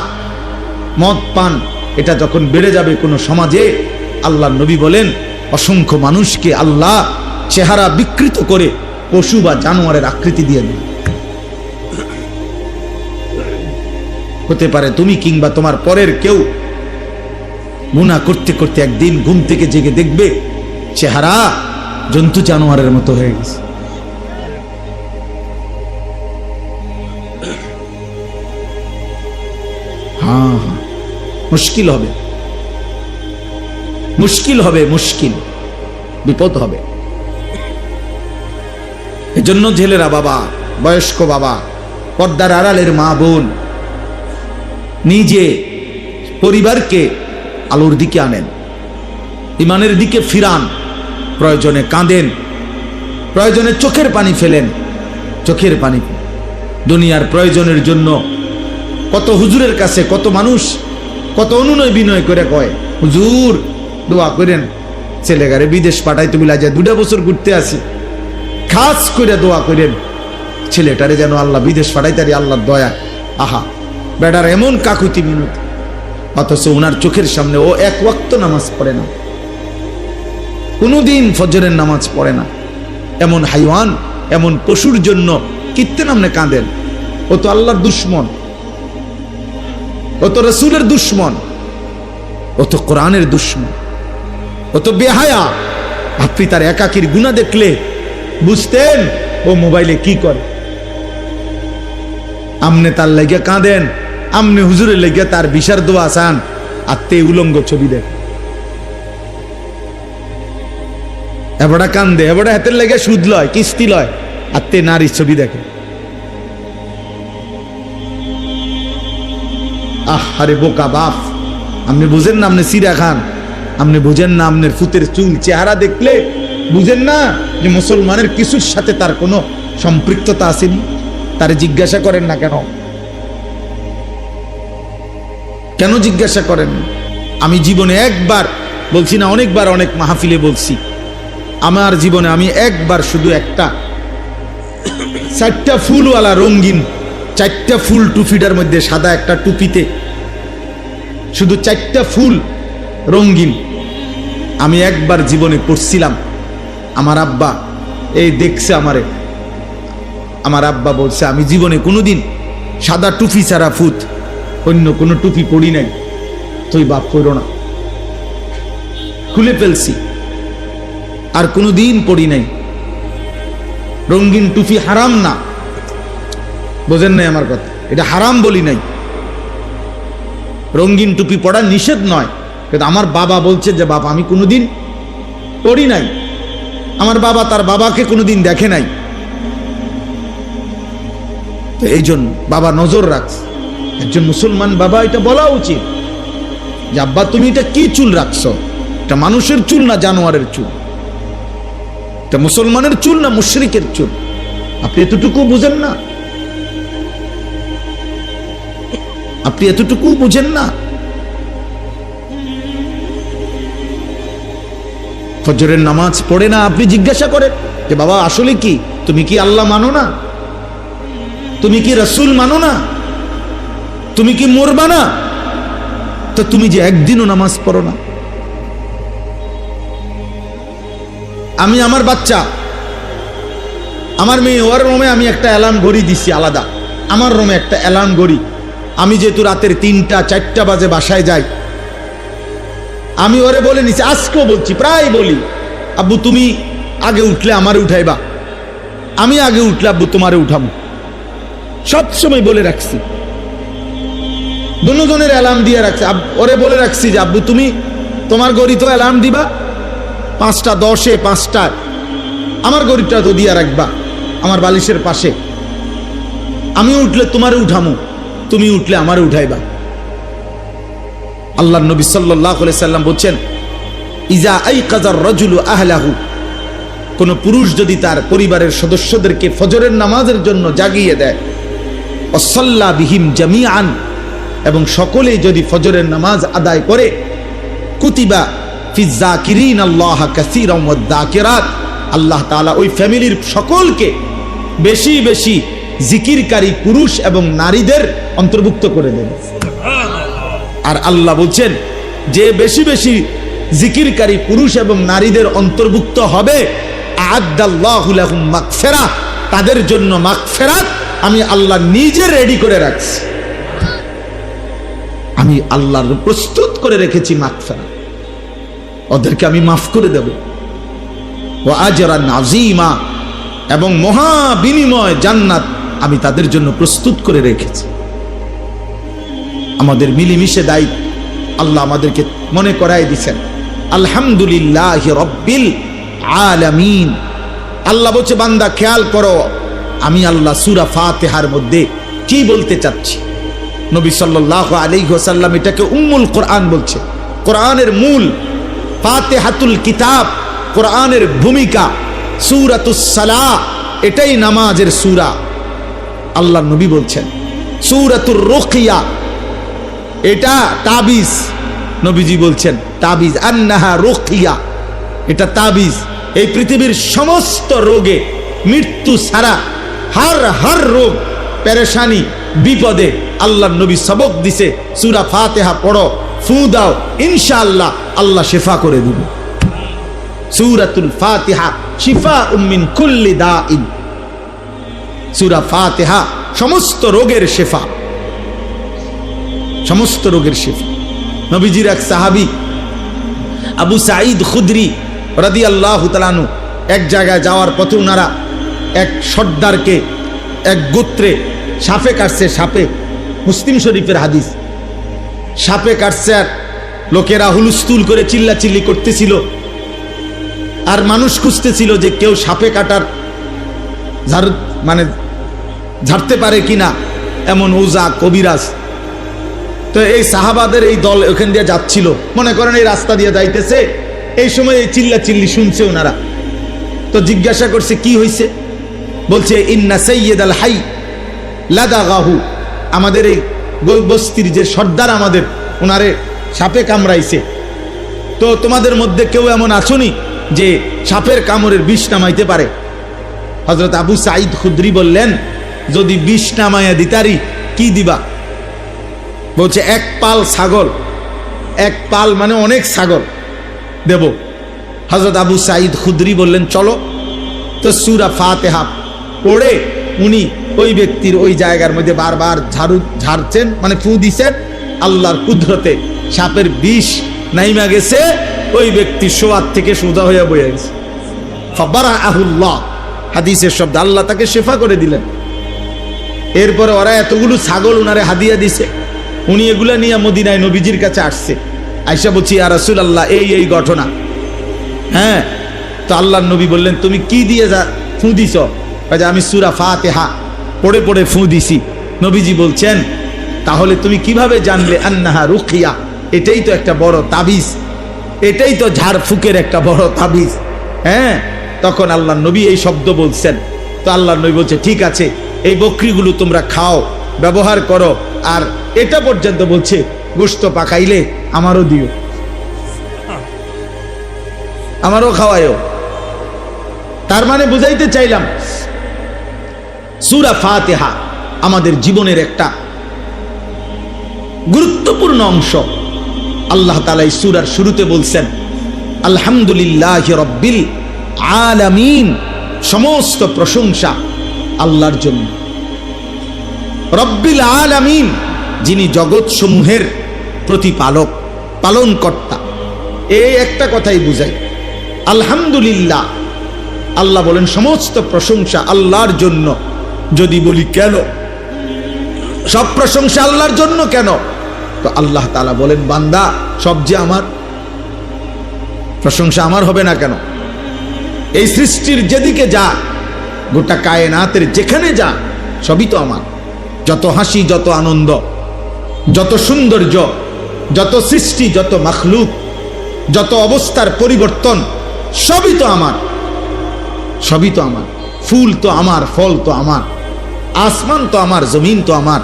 মদ পান, এটা যখন বেড়ে যাবে কোন সমাজে, আল্লাহ নবী বলেন অসংখ্য মানুষকে আল্লাহ চেহারা বিকৃত করে পশু বা জানোয়ারের আকৃতি দিয়ে দেন। হতে পারে তুমি কিংবা তোমার পরের কেউ গুনাহ করতে করতে একদিন ঘুম থেকে জেগে দেখবে চেহারা জন্তু জানোয়ারের মতো হয়ে গেছে। হ্যাঁ, মুশকিল হবে, মুশকিল হবে, মুশকিল, বিপদ হবে। এজন্য ছেলেরা বাবা, বয়স্ক বাবা, পর্দার আড়ালের মা বোন, নিজে পরিবারকে আলোর দিকে আনেন, ইমানের দিকে ফিরান, প্রয়োজনে কাঁদেন, প্রয়োজনে চোখের পানি ফেলেন, চোখের পানি। দুনিয়ার প্রয়োজনের জন্য কত হুজুরের কাছে কত মানুষ কত অনুনয় বিনয় করে কয়, হুজুর দোয়া করেন, ছেলেগারে বিদেশ পাঠাই, তুমি লাজা 2 বছর ঘুরতে আসি, খাস করে দোয়া করেন ছেলেটারে যেন আল্লাহ বিদেশ পাঠাইতারি, আল্লাহর দয়া। আহা, বেটার এমন কাকুতি মিনতি, অথচ ওনার চোখের সামনে ও এক ওয়াক্ত নামাজ পড়ে না, কোনোদিন ফজরের নামাজ পড়ে না। এমন হাইওয়ান, এমন পশুর জন্য কিত্তে নামনে কাঁদেন? ও তো আল্লাহর দুশ্মন, ও তো রাসূলের দুশ্মন, ও তো কোরআনের দুশ্মন, ও তো বেহায়া। আপনি তার একাকির গুনাহ দেখলে বুঝতেন ও মোবাইলে কি করে। আমনে তার লাগিয়া কাঁদেন, আমনে হুজুরের লাগিয়া তার বিশার দোয়া চান, আর তে উলঙ্গ ছবি দেখ, এবারটা কান্দে, এবারটা হাতের লাগিয়া সুদ লয়, কিস্তি লয়, আর তে নারীর ছবি দেখে। আরে বোকা বাপ, আপনি বুঝেন না আপনি সিরা খান, আপনি বুঝেন না আপনার ফুতের চুল চেহারা দেখলে বুঝেন না যে মুসলমানের কিছুর সাথে তার কোনো সম্পৃক্ততা আসেনি? তারে জিজ্ঞাসা করেন না কেন? কেন জিজ্ঞাসা করেন? আমি জীবনে একবার বলছি না, অনেকবার অনেক মাহফিলে বলছি, আমার জীবনে আমি একবার শুধু একটা 4টা ফুলওয়ালা রঙিন 4টা ফুল টুপিটার মধ্যে সাদা একটা টুপিতে শুধু 4টা ফুল রঙিন আমি একবার জীবনে পড়ছিলাম। আমার আব্বা এই দেখছে আমারে, আমার আব্বা বলছে আমি জীবনে কোনোদিন সাদা টুপি ছাড়া ফুত অন্য কোনো টুপি পড়ি নাই, তুই বাপ পড়ো না। খুলে ফেলছি, আর কোনোদিন পড়ি নাই। রঙিন টুপি হারাম না, বোঝেন নাই আমার কথা, এটা হারাম বলি নাই। রঙিন টুপি পড়া নিষেধ নয়, কিন্তু আমার বাবা বলছে যে বাবা আমি কোনোদিন পড়ি নাই। আমার বাবা তার বাবাকে কোনোদিন দেখে নাই, তো এই জন্য বাবা নজর রাখছে। একজন মুসলমান বাবা এটা বলা উচিত যে আব্বা তুমি এটা কি চুল রাখছো, এটা মানুষের চুল না জানোয়ারের চুল, এটা মুসলমানের চুল না মুশরিকের চুল? আপনি এতটুকু বুঝেন না? আপনি এতটুকু বুঝেন না? ফজরের নামাজ পড়ে না, আপনি জিজ্ঞাসা করেন যে বাবা আসলে কি, তুমি কি আল্লাহ মানো না? তুমি কি রাসূল মানো না? তুমি কি মরবা না? তো তুমি যে একদিনও নামাজ পড়ো না। আমি আমার বাচ্চা, আমার মেয়ে, ওর রুমে আমি একটা অ্যালার্ম ঘড়ি দিছি আলাদা, আমার রুমে একটা অ্যালার্ম ঘড়ি। আমি যেহেতু রাতের 3টা 4টা বাজে বাসায় যাই, আমি ওরে বলে নিছি, আজকেও বলছি, প্রায় বলি, আব্বু তুমি আগে উঠলে আমারে উঠাইবা, আমি আগে উঠলে আব্বু তোমারে উঠাবো। সবসময় বলে রাখছি, দুজনের অ্যালার্ম দিয়ে রাখছি। ওরে বলে রাখছি যে আব্বু তুমি তোমার ঘড়ি তো অ্যালার্ম দিবা 5টা 10-এ 5টায়, আমার ঘড়িটা তো দিয়া রাখবা আমার বালিশের পাশে। আমি উঠলে তোমারে উঠামু, তুমি উঠলে আমারে উঠাইবা। আল্লাহর নবী সাল্লাল্লাহু আলাইহি সাল্লাম বলছেন, ইজা আইকাযার রাজুলু আহলাহু, কোন পুরুষ যদি তার পরিবারের সদস্যদেরকে ফজরের নামাজের জন্য জাগিয়ে দেয়, ওয়াসাল্লা বিহিম জামিআন, এবং সকলেই যদি ফজরের নামাজ আদায় করে, কুতিবা ফিজ যাকিরিন আল্লাহ কাসীরান ওয়াদ যাকিরাত, আল্লাহ তাআলা ওই ফ্যামিলির সকলকে বেশি বেশি জিকিরকারী পুরুষ এবং নারীদের অন্তর্ভুক্ত করে দেন। আর আল্লাহ বলছেন যে বেশি বেশি জিকিরকারী পুরুষ এবং নারীদের অন্তর্ভুক্ত হবে, আ'আদ্দাল্লাহু লাহুম মাগফিরাহ, তাদের জন্য মাগফিরাত আমি আল্লাহ নিজে রেডি করে রাখছি। আমি আল্লাহর প্রস্তুত করে রেখেছি মাগফিরাত, ওদেরকে আমি মাফ করে দেব। ওয়া আজরান আযীমা, এবং মহা বিনিময় জান্নাত আমি তাদের জন্য প্রস্তুত করে রেখেছি। আমাদের মিলেমিশে দায়িত্ব আল্লাহ আমাদেরকে মনে করাই দিয়েছেন। আলহামদুলিল্লাহি রাব্বিল আলামিন। আল্লাহ বলছে বান্দা খেয়াল করো, আমি আল্লাহ সূরা ফাতিহার মধ্যে কি বলতে চাচ্ছি। নবী সাল্লাল্লাহু আলাইহি ওয়াসাল্লাম এটাকে উম্মুল কোরআন বলছে, কোরআনের মূল, ফাতিহাতুল কিতাব, কোরআনের ভূমিকা, সূরাতুস সালাহ, এটাই নামাজের সূরা। আল্লাহ নবী বলছেন সূরাতুর রুকিয়া, এটা তাবিজ। নবীজি বলছেন তাবিজ, আন্নাহা রুকিয়া, এটা তাবিজ। এই পৃথিবীর সমস্ত রোগে, মৃত্যু ছাড়া হার রোগ, পেরেশানি, বিপদে আল্লাহর নবী সবক দিছে, সূরা ফাতিহা পড়ো, ফু দাও, ইনশাআল্লাহ আল্লাহ শিফা করে দিবে। সূরাতুল ফাতিহা শিফাউম মিন কুল্লি দাইন। সূরা ফাতিহা সমস্ত রোগের শিফা, সমস্ত রোগের শিফা। নবীজির এক সাহাবী আবু সাঈদ খুদরি রাদিয়াল্লাহু তাআলা আনহু এক জায়গায় যাওয়ার পথে ওনারা এক সর্দারকে, এক গোত্রে সাপে কাটছে। সাপে, মুসলিম শরীফের হাদিস, সাপে কাটছে আর লোকেরা হুলস্থুল করে চিল্লাচিল্লি করতেছিল, আর মানুষ খুঁজতেছিল যে কেউ সাপে কাটার ঝাড়তে পারে কিনা, এমন ওজা কবিরাজ। তো এই সাহাবাদের এই দল ওখান দিয়ে যাচ্ছিল, মনে করেন এই রাস্তা দিয়ে যাইতেছে, এই সময় এই চিল্লা চিল্লি শুনছে ওনারা। তো জিজ্ঞাসা করছে কি হয়েছে, বলছে ইন্না সাইয়্যিদাল হাই লাদাগাহু, আমাদের এই বস্তির যে সর্দার আমাদের, ওনারে সাপে কামড়াইছে। তো তোমাদের মধ্যে কেউ এমন আছোনি যে সাপের কামড়ের বিষ নামাইতে পারে? হযরত আবু সাঈদ খুদরি বললেন, যদি বিষ নামাইয়া দিতারি কি দিবা? বলছে এক পাল ছাগল, এক পাল মানে অনেক ছাগল দেব। হযরত আবু সাঈদ খুদরি বললেন চলো। তো সূরা ফাতিহা পড়ে উনি ওই ব্যক্তির ওই জায়গার মধ্যে বারবার ঝাড়ছেন, মানে ফু দিছেন। আল্লাহর কুদরতে সাপের বিষ নাইমা গেছে, ওই ব্যক্তি শোয়ার থেকে সোজা হইয়া বইয়া গেছে। ফাবারাআহুল্লাহ, হাদিসের শব্দ, আল্লাহ তাকে শেফা করে দিলেন। এরপরে ওরা এতগুলো ছাগল উনারে হাদিয়া দিছে, উনি এগুলা নিয়ে মদিনায় নবীজির কাছে আসছে। আয়েশা বলছি ইয়া রাসূলুল্লাহ এই ঘটনা। হ্যাঁ, তো আল্লাহর নবী বললেন তুমি কি দিয়ে ফু দিছ? আমি সূরা ফাতিহা পড়ে পড়ে ফু দিছি। নবীজি বলছেন তাহলে তুমি কিভাবে জানলে আন্নাহা রুকিয়া? এটাই তো একটা বড় তাবিজ, এটাই তো ঝাড় ফুকের একটা বড় তাবিজ। হ্যাঁ, তখন আল্লাহর নবী এই শব্দ বলছেন। তো আল্লাহর নবী বলছে ঠিক আছে, এই বকরিগুলো তোমরা খাও, ব্যবহার করো, আর এটা পর্যন্ত বলছে গোশত পাকাইলে আমারও দিও, আমারও খাওয়ায়ও। তার মানে বুঝাইতে চাইলাম সূরা ফাতিহা আমাদের জীবনের একটা গুরুত্বপূর্ণ অংশ। আল্লাহ তাআলা এই সূরার শুরুতে বলছেন আলহামদুলিল্লাহি রাব্বিল আলামিন, সমস্ত প্রশংসা আল্লাহর জন্য। রব্বিল আলামিন, যিনি জগৎসমূহের প্রতিপালক, পালনকর্তা। এই একটা কথাই বুঝায় আলহামদুলিল্লাহ। আল্লাহ বলেন সমস্ত প্রশংসা আল্লাহর জন্য। যদি বলি কেন সব প্রশংসা আল্লাহর জন্য কেন, তো আল্লাহ তাআলা বলেন বান্দা সব যে আমার, প্রশংসা আমার হবে না কেন? এই সৃষ্টির যেদিকে যা, গোটা কায়নাতের যেখানে যা, সবই তো আমার। যত হাসি, যত আনন্দ, যত সৌন্দর্য, যত সৃষ্টি, যত মাখলুক, যত অবস্থার পরিবর্তন, সবই তো আমার, সবই তো আমার। ফুল তো আমার, ফল তো আমার, আসমান তো আমার, জমিন তো আমার,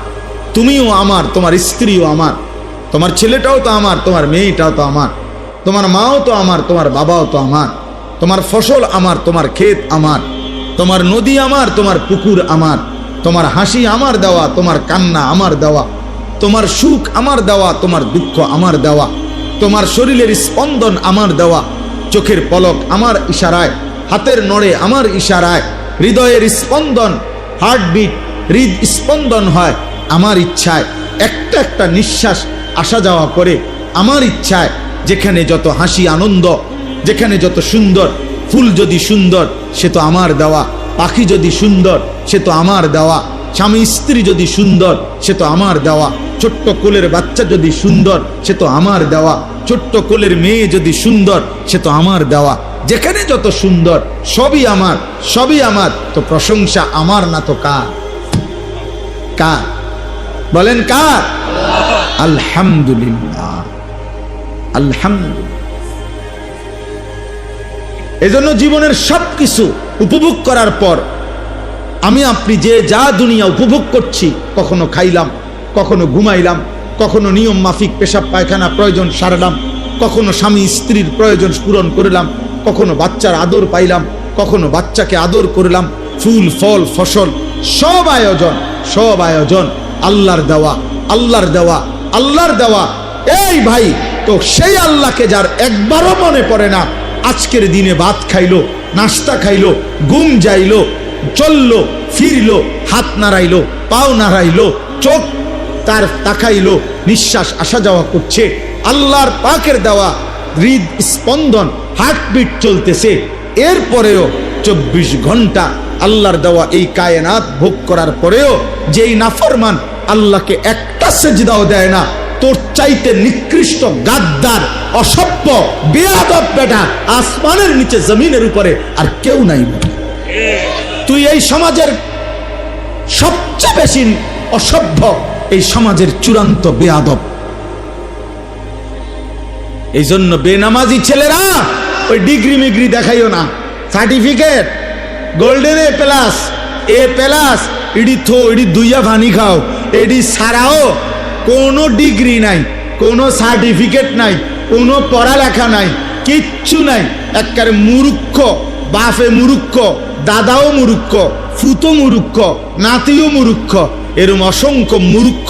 তুমিও আমার, তোমার স্ত্রীও আমার, তোমার ছেলেটাও তো আমার, তোমার মেয়েটাও তো আমার, তোমার মাও তো আমার, তোমার বাবাও তো আমার, তোমার ফসল আমার, তোমার ক্ষেত আমার, তোমার নদী আমার, তোমার পুকুর আমার, তোমার হাসি আমার দেওয়া, তোমার কান্না আমার দেওয়া, তোমার সুখ আমার দেওয়া, তোমার দুঃখ আমার দেওয়া, তোমার শরীরের স্পন্দন আমার দেওয়া, চোখের পলক আমার ইশারায়, হাতের নড়ে আমার ইশারায়, হৃদয়ের স্পন্দন, হার্টবিট, হৃদ স্পন্দন হয় আমার ইচ্ছায়, একটা একটা নিঃশ্বাস আসা যাওয়া করে আমার ইচ্ছায়। যেখানে যত হাসি আনন্দ, যেখানে যত সুন্দর, ফুল যদি সুন্দর সে তো আমার দেওয়া, পাখি যদি সুন্দর সে তো আমার দেওয়া, স্বামী স্ত্রী যদি সুন্দর সে তো আমার দেওয়া, ছোট্ট কোলের বাচ্চা যদি সুন্দর সে তো আমার দেওয়া, ছোট্ট কোলের মেয়ে যদি সুন্দর সে তো আমার দেওয়া। যেখানে যত সুন্দর সবই আমার, সবই আমার। তো প্রশংসা আমার না তো কার? কার বলেন? কার? আলহামদুলিল্লাহ, আলহামদুলিল্লাহ। এজন্য জীবনের সবকিছু উপভোগ করার পর আমি আপনি যে যা দুনিয়া উপভোগ করছি, কখনো খাইলাম, কখনো ঘুমাইলাম, কখনো নিয়ম মাফিক পেশাব পায়খানা প্রয়োজন সারলাম, কখনো স্বামী স্ত্রীর প্রয়োজন পূরণ করলাম, কখনো বাচ্চার আদর পাইলাম, কখনো বাচ্চাকে আদর করলাম, ফুল ফল ফসল সব আয়োজন, সব আয়োজন আল্লাহর দেওয়া, আল্লাহর দেওয়া, আল্লাহর দেওয়া। এই ভাই, তো সেই আল্লাহকে যার একবারও মনে পড়ে না, আজকের দিনে ভাত খাইলো, নাস্তা খাইলো, ঘুম যাইলো, চললো, ফিরলো, হাত নাড়াইলো, পাও নাড়াইলো, চোখ তার তাকাইলো, নিঃশ্বাস আসা যাওয়া করছে, আল্লাহর পাকের দেওয়া হৃদ স্পন্দন, হার্টবিট চলতেছে। এরপরেও 24 ঘন্টা আল্লাহর দেওয়া এই কায়নাত ভোগ করার পরেও যেই নাফরমান আল্লাহকে একটা সেজদাও দেয় না, তোর চাইতে নিকৃষ্ট, গাদ্দার, অসভ্য, বেয়াদব বেটা আসমানের নিচে জমিনের উপরে আর কেউ নাই। তুই এই সমাজের সবচেয়ে বেশি অসভ্য, এই সমাজের চূড়ান্ত বেয়াদব। এই জন্য বেনামাজি ছেলেরা ওই ডিগ্রি মিগ্রি দেখাইও না, সার্টিফিকেট গোল্ডেন এ প্লাস, ইডি দুইয়া ভানি খাও, এডি ছাড়াও কোনো ডিগ্রি নাই, কোনো সার্টিফিকেট নাই, কোনো পড়ালেখা নাই, কিচ্ছু নাই। একবারে মূর্খ, বাপে মূর্খ, দাদাও মূর্খ, ফুতো মূর্খ, নাতিও মূর্খ, এরম অসংখ্য মূর্খ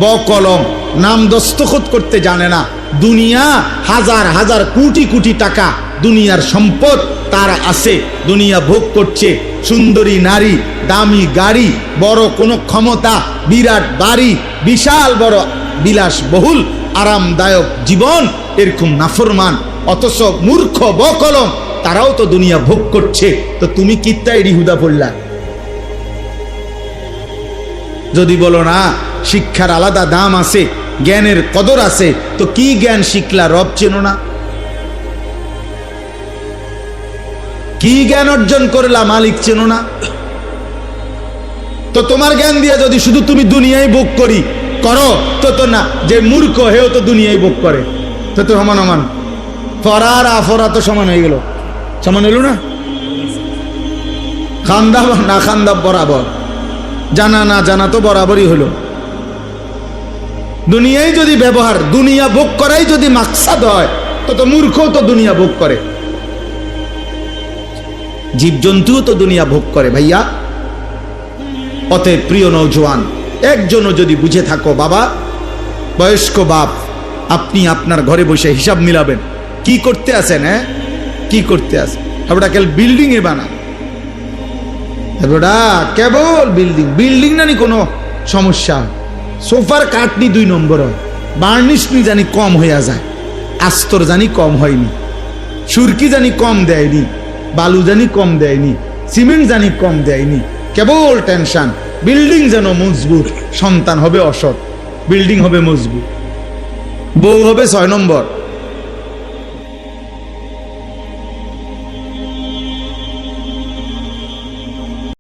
বকলম নাম দস্তখত করতে জানে না। দুনিয়া হাজার হাজার কোটি কোটি টাকা দুনিয়ার সম্পদ তার আছে, দুনিয়া ভোগ করছে, সুন্দরী নারী, দামি গাড়ি, বড় কোনো ক্ষমতা, বিরাট বাড়ি, বিশাল বড় বিলাসবহুল আরামদায়ক জীবন, এরকম নাফরমান অথচ মূর্খ বকলম তারাও তো দুনিয়া ভোগ করছে। তো তুমি কিত্তা এডি হুদা পড়লা? যদি বলো না শিক্ষার আলাদা দাম আছে, জ্ঞানের কদর আছে, তো কি জ্ঞান শিখলা? রব চেনো না? কি জ্ঞান অর্জন করলা? মালিক চেনো না? তো তোমার জ্ঞান দিয়ে যদি শুধু তুমি দুনিয়ায় ভোগ করি করো, তো না, যে মূর্খ হেও তো দুনিয়ায় ভোগ করে, তো সমান সমান ফরা আর আফরা তো সমান হয়ে গেল, সমান হইল না? খান্দা না খান্দা বরাবর, জানা না জানা তো বরাবরই হলো। দুনিয়ায় যদি ব্যবহার, দুনিয়া ভোগ করাই যদি মাকসাদ হয়, তো মূর্খ তো দুনিয়া ভোগ করে, জীবজন্তুও তো দুনিয়া ভোগ করে ভাইয়া। অতএব প্রিয় নওজোয়ান, একজনও যদি বুঝে থাকো, বাবা বয়স্ক বাপ, আপনি আপনার ঘরে বসে হিসাব মিলাবেন কি করতে আছেন, হ্যাঁ কি করতে আছেন। আপনারা কেবল বিল্ডিং এ বানান, কেবল বিল্ডিং, বিল্ডিং না নি কোনো সমস্যা, সোফার কাটনি 2 নম্বর হয়, বার্নিশ নি জানি কম হইয়া যায়, আস্তর জানি কম হয়নি, সুরকি জানি কম দেয়নি, বালু জানি কম দেয়নি, সিমেন্ট জানি কম দেয়নি, কেবল টেনশন। বিল্ডিং যেন মজবুত, সন্তান হবে অসৎ, বিল্ডিং হবে মজবুত, বউ হবে 6 নম্বর,